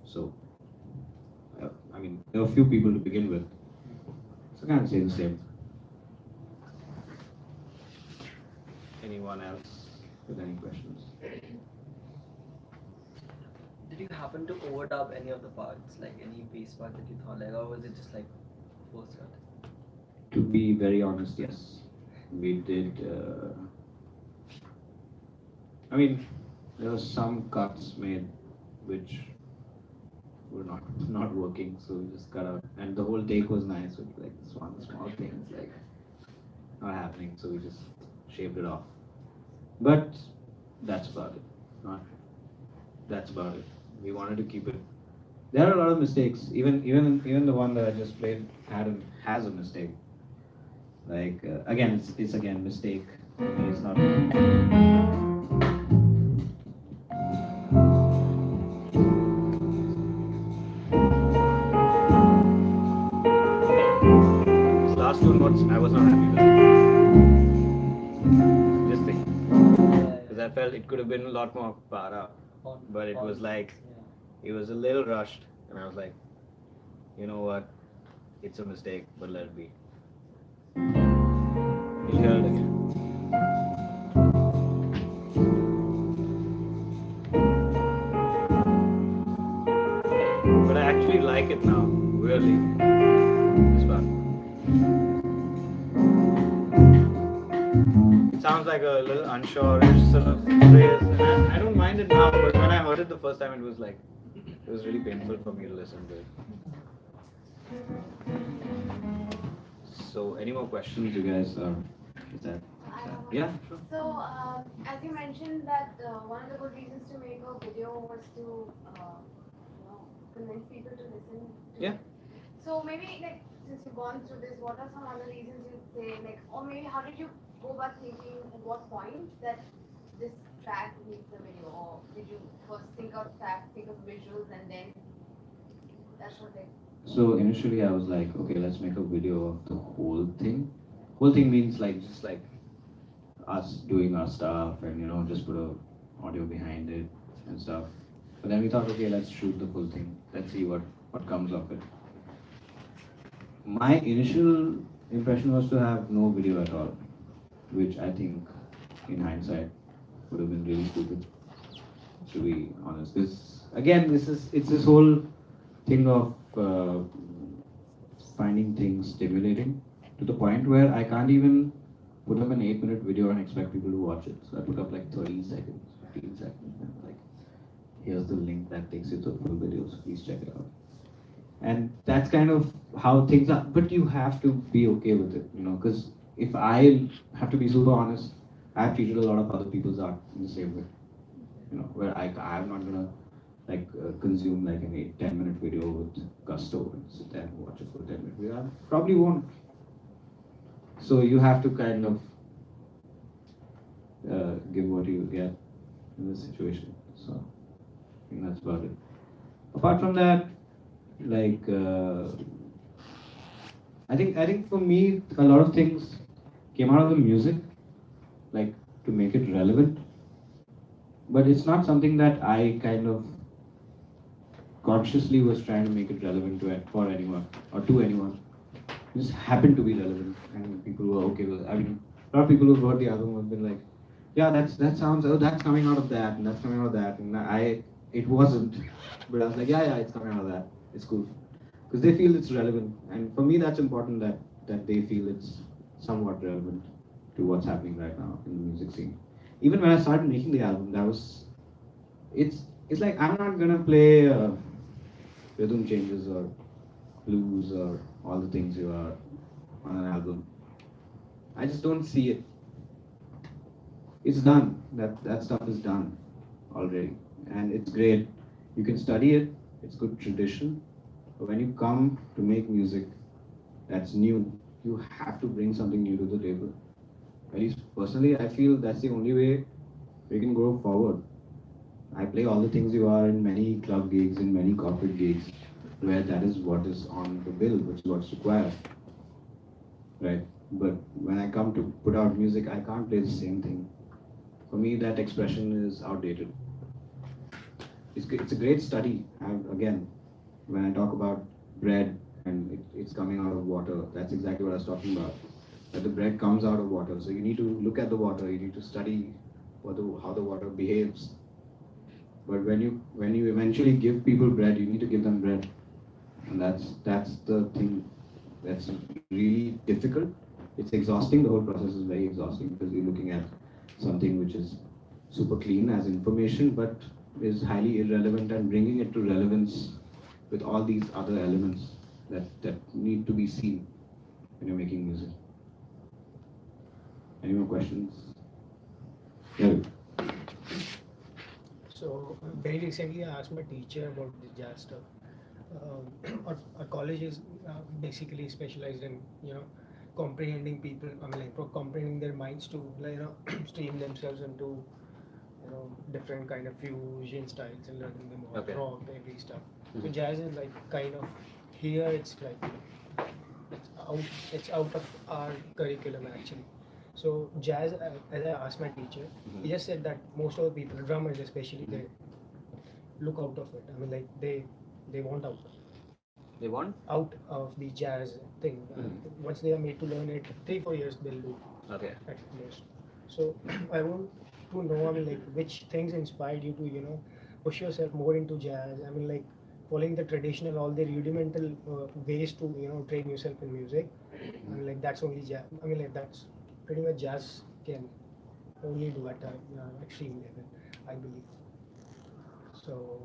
So, I mean, there were a few people to begin with, so I can't say the same. Anyone else with any questions? Did you happen to overdub any of the parts, like any bass part that you thought like, or was it just like forced cut? To be very honest, yes. We did. I mean, there were some cuts made which were not working, so we just cut out. And the whole take was nice, but like this one small thing is like not happening, so we just shaved it off. But that's about it. That's about it. We wanted to keep it. There are a lot of mistakes. Even the one that I just played has a mistake. Like again, it's again mistake. I mean, it's not. This last two notes, I was not happy with. Just think, because I felt it could have been a lot more para, but it was like it was a little rushed, and I was like, you know what, it's a mistake, but let it be. You'll hear it again. But I actually like it now, really. This part. It sounds like a little unsure-ish sort of phrase, and I don't mind it now, but when I heard it the first time, it was really painful for me to listen to it. So, any more questions, you guys? Is that? Yeah, sure. So, as you mentioned that one of the good reasons to make a video was to, convince people to listen to Yeah. it. So maybe like since you've gone through this, what are some other reasons you'd say, like, or maybe how did you go about thinking at what point that this track needs a video, or did you first think of visuals and then that's what like. So initially I was like, okay, let's make a video of the whole thing. Whole thing means like just like us doing our stuff and just put a audio behind it and stuff. But then we thought, okay, let's shoot the full thing. Let's see what comes of it. My initial impression was to have no video at all, which I think in hindsight would have been really stupid, to be honest. It's this whole thing of finding things stimulating to the point where I can't even put up an 8-minute video and expect people to watch it. So I put up like 30 seconds, 15 seconds, and like, here's the link that takes you to the full video, so please check it out. And that's kind of how things are, but you have to be okay with it, because if I have to be super honest, I've treated a lot of other people's art in the same way, where I'm not gonna consume like an 10-minute video with gusto and sit there and watch it for 10 minutes. I probably won't. So you have to kind of give what you get in this situation. So I think that's about it. Apart from that, I think for me a lot of things came out of the music, to make it relevant. But it's not something that I kind of consciously was trying to make it relevant for anyone or to anyone. It just happened to be relevant, and people were okay with it. I mean, a lot of people who've heard the album have been like, yeah, that's coming out of that, and that's coming out of that, and it wasn't, but I was like, yeah, it's coming out of that. It's cool, because they feel it's relevant, and for me that's important that they feel it's somewhat relevant to what's happening right now in the music scene. Even when I started making the album, it's like I'm not gonna play rhythm changes or blues or all the things you are on an album. I just don't see it. It's done. That stuff is done already, and it's great. You can study it. It's good tradition. But when you come to make music that's new, you have to bring something new to the table. At least personally, I feel that's the only way we can go forward. I play all the things you are in many club gigs, in many corporate gigs, where that is what is on the bill, which is what's required, right? But when I come to put out music, I can't play the same thing. For me, that expression is outdated. It's a great study. Again, when I talk about bread and it's coming out of water, that's exactly what I was talking about. That the bread comes out of water. So you need to look at the water. You need to study how the water behaves. But when you eventually give people bread, you need to give them bread, and that's the thing that's really difficult. It's exhausting. The whole process is very exhausting because you're looking at something which is super clean as information, but is highly irrelevant, and bringing it to relevance with all these other elements that need to be seen when you're making music. Any more questions? Yeah. So very recently I asked my teacher about the jazz stuff. Our college is basically specialized in comprehending people. I mean, comprehending their minds to stream themselves into different kind of fusion styles and learning them all, rock, every stuff. So jazz is kind of here. It's it's out of our curriculum actually. So jazz, as I asked my teacher, he just said that most of the people, drummers especially, they look out of it. I mean, they want out. They want? Out of the jazz thing. Once they are made to learn it, 3-4 years they'll do. Okay. At most. So I want to know, I mean, which things inspired you to, push yourself more into jazz. I mean, following the traditional, all the rudimental ways to, train yourself in music. I mean, that's only jazz. I mean, that's pretty much jazz can only do at an extreme level, I believe. So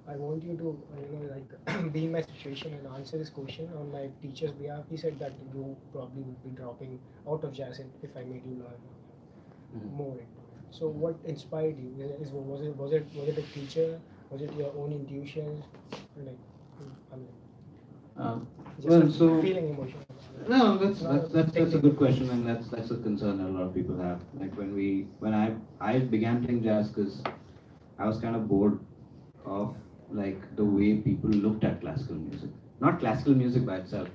I want you to, be in my situation and answer this question on my teacher's behalf. He said that you probably would be dropping out of jazz if I made you learn more into it. So what inspired you? Was it a teacher? Was it your own intuition? Feeling emotion. No, that's a good question, and that's a concern that a lot of people have. Like when I began playing jazz because I was kind of bored of the way people looked at classical music. Not classical music by itself.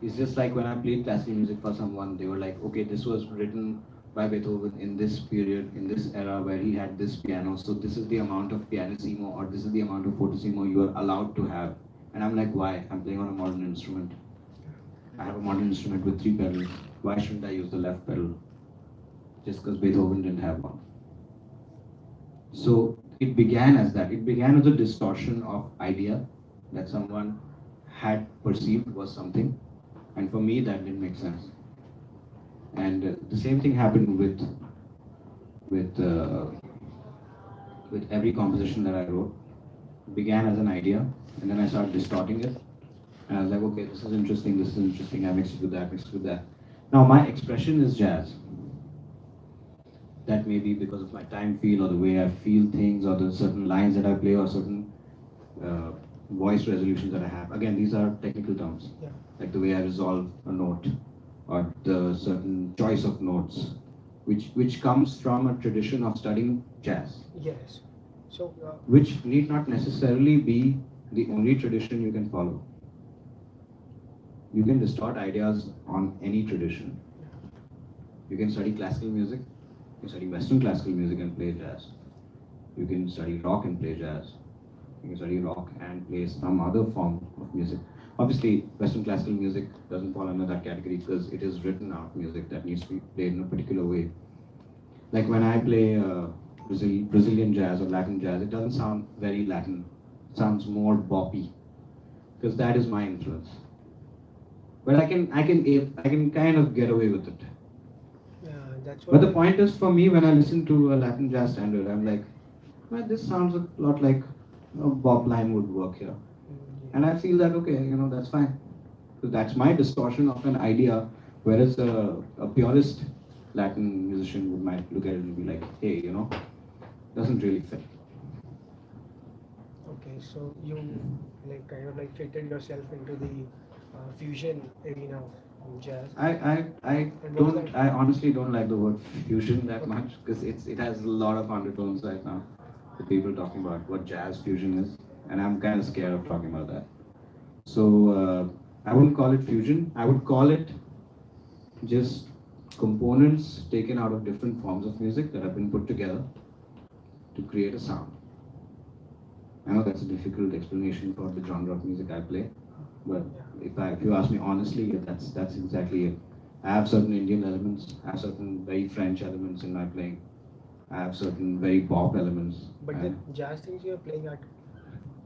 It's just like when I played classical music for someone, they were like, okay, this was written by Beethoven in this period, in this era where he had this piano, so this is the amount of pianissimo or this is the amount of fortissimo you are allowed to have. And I'm like, why? I'm playing on a modern instrument. I have a modern instrument with 3 pedals. Why shouldn't I use the left pedal? Just because Beethoven didn't have one. So it began as that. It began as a distortion of idea that someone had perceived was something. And for me, that didn't make sense. And the same thing happened with with every composition that I wrote. It began as an idea, and then I started distorting it. And I was like, okay, this is interesting, this is interesting. I mixed it with that, mixed it with that. Now my expression is jazz. That may be because of my time feel or the way I feel things or the certain lines that I play or certain voice resolutions that I have. Again, these are technical terms, Yeah. like the way I resolve a note or the certain choice of notes, which comes from a tradition of studying jazz, Yes. So which need not necessarily be the only tradition you can follow. You can distort ideas on any tradition. You can study classical music, you can study Western classical music and play jazz. You can study rock and play jazz. You can study rock and play some other form of music. Obviously, Western classical music doesn't fall under that category because it is written out music that needs to be played in a particular way. Like when I play Brazilian jazz or Latin jazz, it doesn't sound very Latin. It sounds more boppy because that is my influence. But I can kind of get away with it. that's But what. the point is, for me, when I listen to a Latin jazz standard, I'm like, well, this sounds a lot like Bob line would work here. And I feel that, okay, that's fine. Because that's my distortion of an idea, whereas a purist Latin musician might look at it and be like, hey, doesn't really fit. Okay, so you like kind of like fitted yourself into the fusion arena of jazz. I honestly don't like the word fusion that much because it has a lot of undertones right now. The people talking about what jazz fusion is, and I'm kind of scared of talking about that. So I wouldn't call it fusion. I would call it just components taken out of different forms of music that have been put together to create a sound. I know that's a difficult explanation for the genre of music I play, but if you ask me honestly, that's exactly it. I have certain Indian elements, I have certain very French elements in my playing, I have certain very pop elements. But the jazz things you're playing are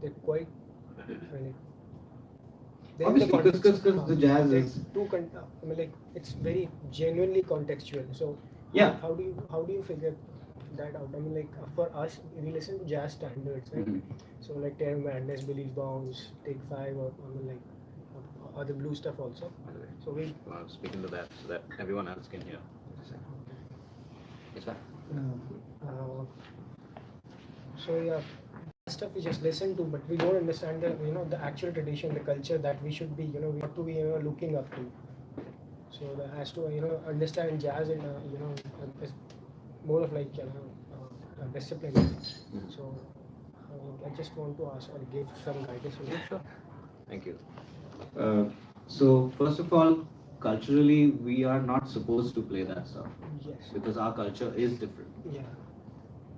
they're quite they're in the Obviously, context because the jazz they're is I mean, like it's very genuinely contextual. So Yeah. how do you figure that out? I mean, like for us, we listen to jazz standards, right? Mhm. So like Terror Madness, Billy's Bounce, Take Five, or I mean, like other blue stuff also. By the way, So we speaking to that so that everyone else can hear. It's fine. uh, so yeah, stuff we just listen to, but we don't understand the actual tradition, the culture that we should be what to be looking up to. So that has to understand jazz and it's more of like a discipline. So I just want to ask or give some guidance. Sure. Thank you. So first of all, culturally, we are not supposed to play that stuff Yes. because our culture is different. Yeah.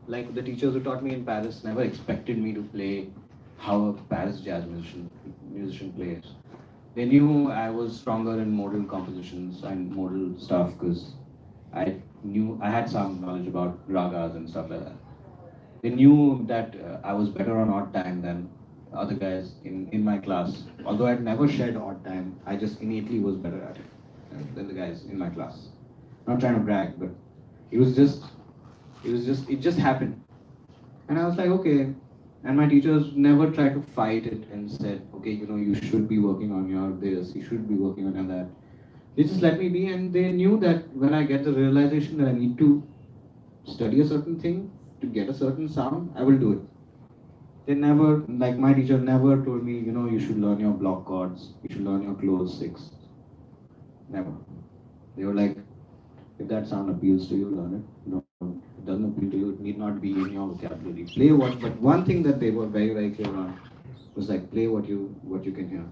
Like the teachers who taught me in Paris never expected me to play how a Paris jazz musician plays. They knew I was stronger in modal compositions and modal stuff because I had some knowledge about ragas and stuff like that. They knew that I was better on odd time than other guys in my class. Although I'd never shared odd time, I just innately was better at it than the guys in my class. Not trying to brag, but it just happened. And I was like, okay. And my teachers never tried to fight it and said, okay, you should be working on your this, you should be working on that. They just let me be, and they knew that when I get the realization that I need to study a certain thing to get a certain sound, I will do it. They never, like my teacher never told me, you should learn your block chords, you should learn your closed six. Never. They were like, if that sound appeals to you, learn it. No, it doesn't appeal to you, it need not be in your vocabulary. Play but one thing that they were very, very clear on was like, play what you can hear.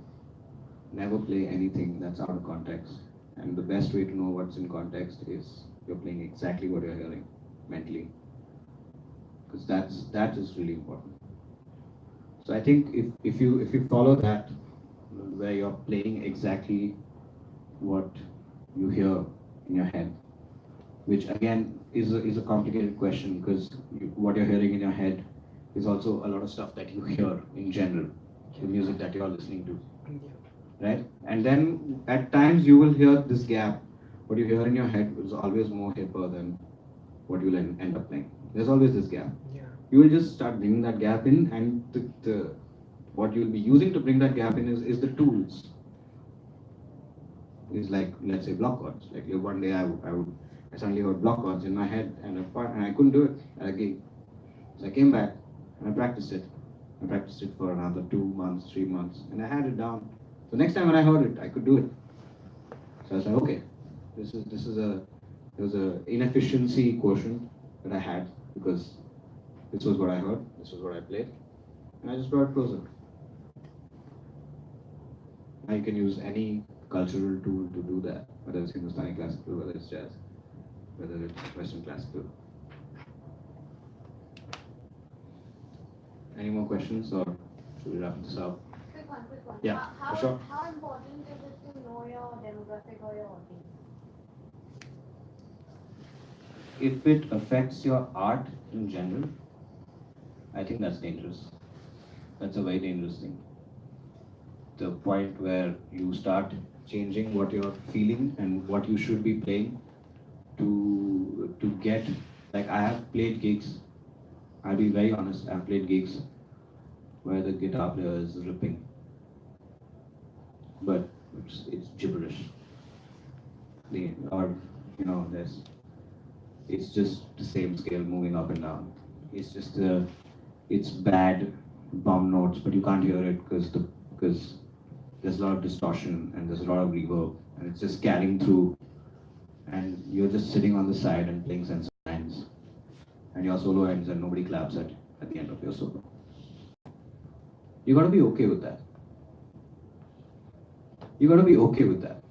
Never play anything that's out of context. And the best way to know what's in context is you're playing exactly what you're hearing mentally. Because that is really important. So I think if you follow that, where you're playing exactly what you hear in your head, which again is a complicated question because what you're hearing in your head is also a lot of stuff that you hear in general, the music that you're listening to, right? And then at times you will hear this gap what you hear in your head is always more hipper than what you'll end up playing. There's always this gap. Yeah. You will just start bringing that gap in, and the what you'll be using to bring that gap in is the tools. Is like, let's say, block chords. Like one day I suddenly heard block chords in my head, and I couldn't do it at a gig. So I came back and I practiced it. I practiced it for another 2 months, 3 months, and I had it down. So next time when I heard it, I could do it. So I was like, okay, there was a inefficiency quotient that I had because this was what I heard, this was what I played, and I just brought it closer. Now you can use any cultural tool to do that, whether it's Hindustani classical, whether it's jazz, whether it's Western classical. Any more questions, or should we wrap this up? Quick one. Yeah, How, for sure. how important is it to know your demographic or your audience? If it affects your art in general, I think that's dangerous. That's a very dangerous thing. The point where you start changing what you're feeling and what you should be playing to get, like, I have played gigs, I'll be very honest, I've played gigs where the guitar player is ripping, but it's gibberish. Or, you know, it's just the same scale moving up and down. It's just it's bad bum notes, but you can't hear it because there's a lot of distortion and there's a lot of reverb, and it's just carrying through, and you're just sitting on the side and playing sense of lines, and your solo ends and nobody claps at the end of your solo. You gotta be okay with that. You gotta be okay with that.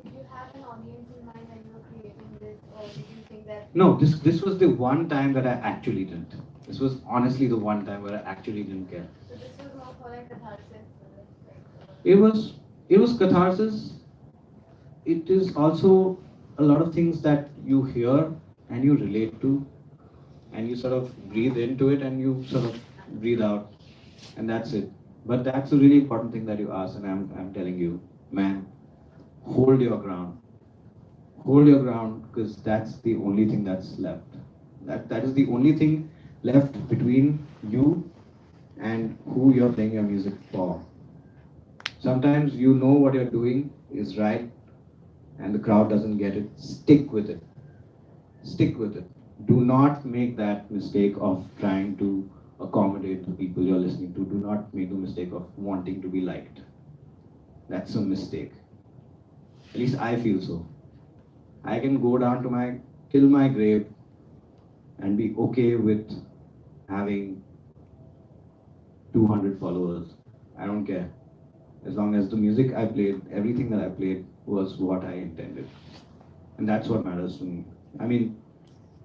Did you have an audience in mind when you were creating this, or did you think that? No, this was the one time that I actually didn't. This was honestly the one time where I actually didn't care. So this was more for like catharsis. It was catharsis. It is also a lot of things that you hear and you relate to, and you sort of breathe into it and you sort of breathe out, and that's it. But that's a really important thing that you asked, and I'm telling you, man, hold your ground. Hold your ground, because that's the only thing that's left. That is the only thing left between you and who you're playing your music for. Sometimes you know what you're doing is right and the crowd doesn't get it. Stick with it. Stick with it. Do not make that mistake of trying to accommodate the people you're listening to. Do not make the mistake of wanting to be liked. That's a mistake. At least I feel so. I can go down to till my grave and be okay with having 200 followers. I don't care. As long as the music I played, everything that I played was what I intended. And that's what matters to me. I mean,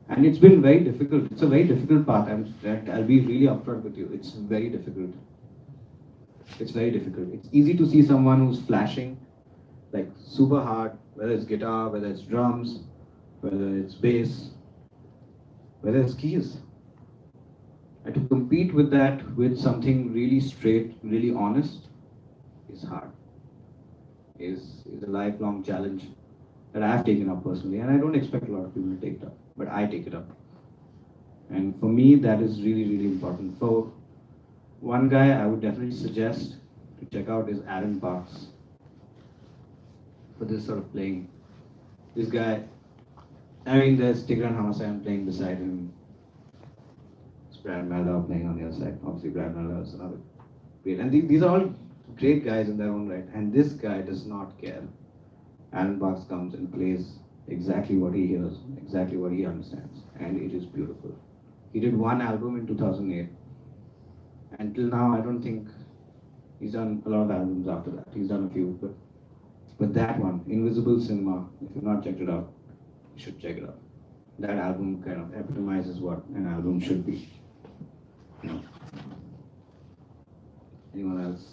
and it's been very difficult. It's a very difficult path. I'll be really upfront with you. It's very difficult. It's very difficult. It's easy to see someone who's flashing like super hard, whether it's guitar, whether it's drums, whether it's bass, whether it's keys. And to compete with that with something really straight, really honest, is hard. Is a lifelong challenge that I have taken up personally, and I don't expect a lot of people to take it up, but I take it up. And for me, that is really, really important. For one guy I would definitely suggest to check out is Aaron Parks. For this sort of playing. This guy, I mean, there's Tigran Hamasayan playing beside him. It's Brad Mehldau playing on the other side. Obviously, Brad Mehldau is another great. And these are all great guys in their own right. And this guy does not care. Aaron Parks comes and plays exactly what he hears, exactly what he understands. And it is beautiful. He did one album in 2008. And till now, I don't think he's done a lot of albums after that. He's done a few, but that one, Invisible Cinema, if you've not checked it out, you should check it out. That album kind of epitomizes what an album should be. You know. Anyone else?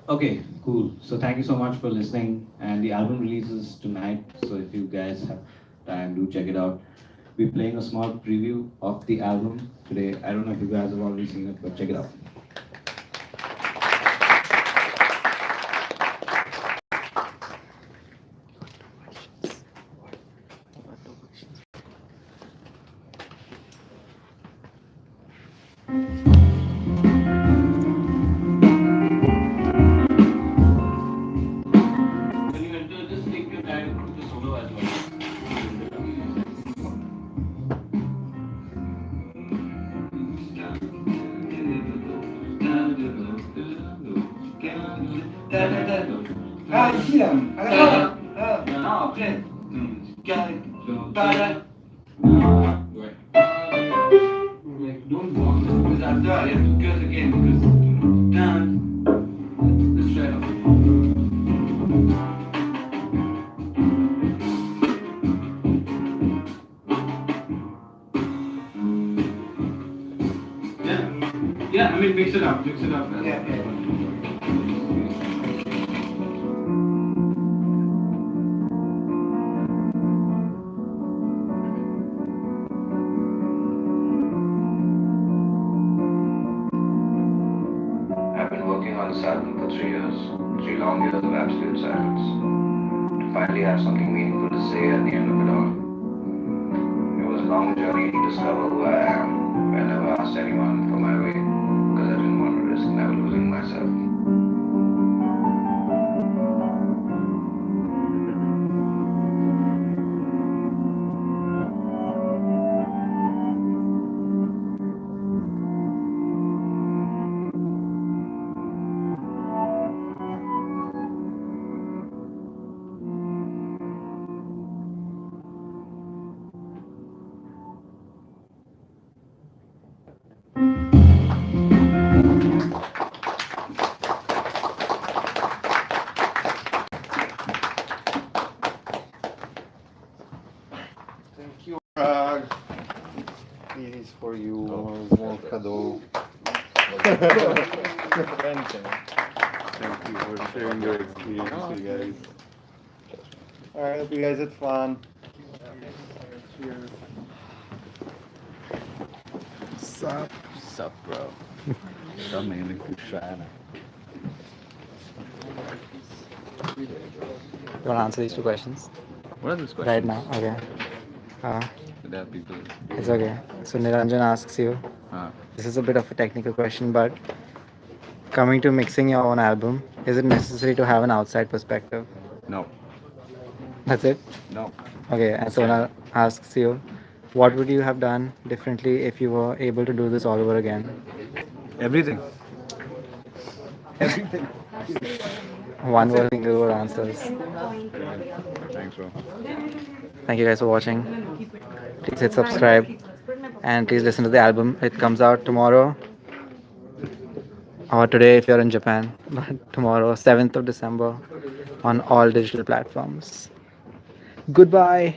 Okay, cool. So thank you so much for listening. And the album releases tonight, so if you guys have time, do check it out. We're playing a small preview of the album today. I don't know if you guys have already seen it, but check it out. When you enter, just take your time with the solo as well. Ah, I see them. I got them. No, play. Like, don't walk this because after I have to curse again because let's try it out. Yeah, I mean mix it up. Yeah. I've been working on this album for 3 years, 3 long years of absolute silence. To finally have something meaningful to say at the end of it all. It was a long journey to discover who I am. I never asked anyone for my way because I didn't want to risk never losing myself. Thank you, Rag. This is for you, small kado. Thank you for sharing your experience, you guys. Alright, hope you guys had fun. Cheers. Sup, bro? Come in, Kushana. You want to answer these two questions? What are those questions? Right now, okay. There are people. It's okay. So Niranjan asks you, this is a bit of a technical question, but coming to mixing your own album, is it necessary to have an outside perspective? No. That's it? No. Okay, and Sona asks you, what would you have done differently if you were able to do this all over again? Everything. Everything. One word, single word answers. Thanks, bro. Thank you guys for watching. Please hit subscribe and please listen to the album. It comes out tomorrow or today if you're in Japan, but tomorrow, 7th of December, on all digital platforms. Goodbye.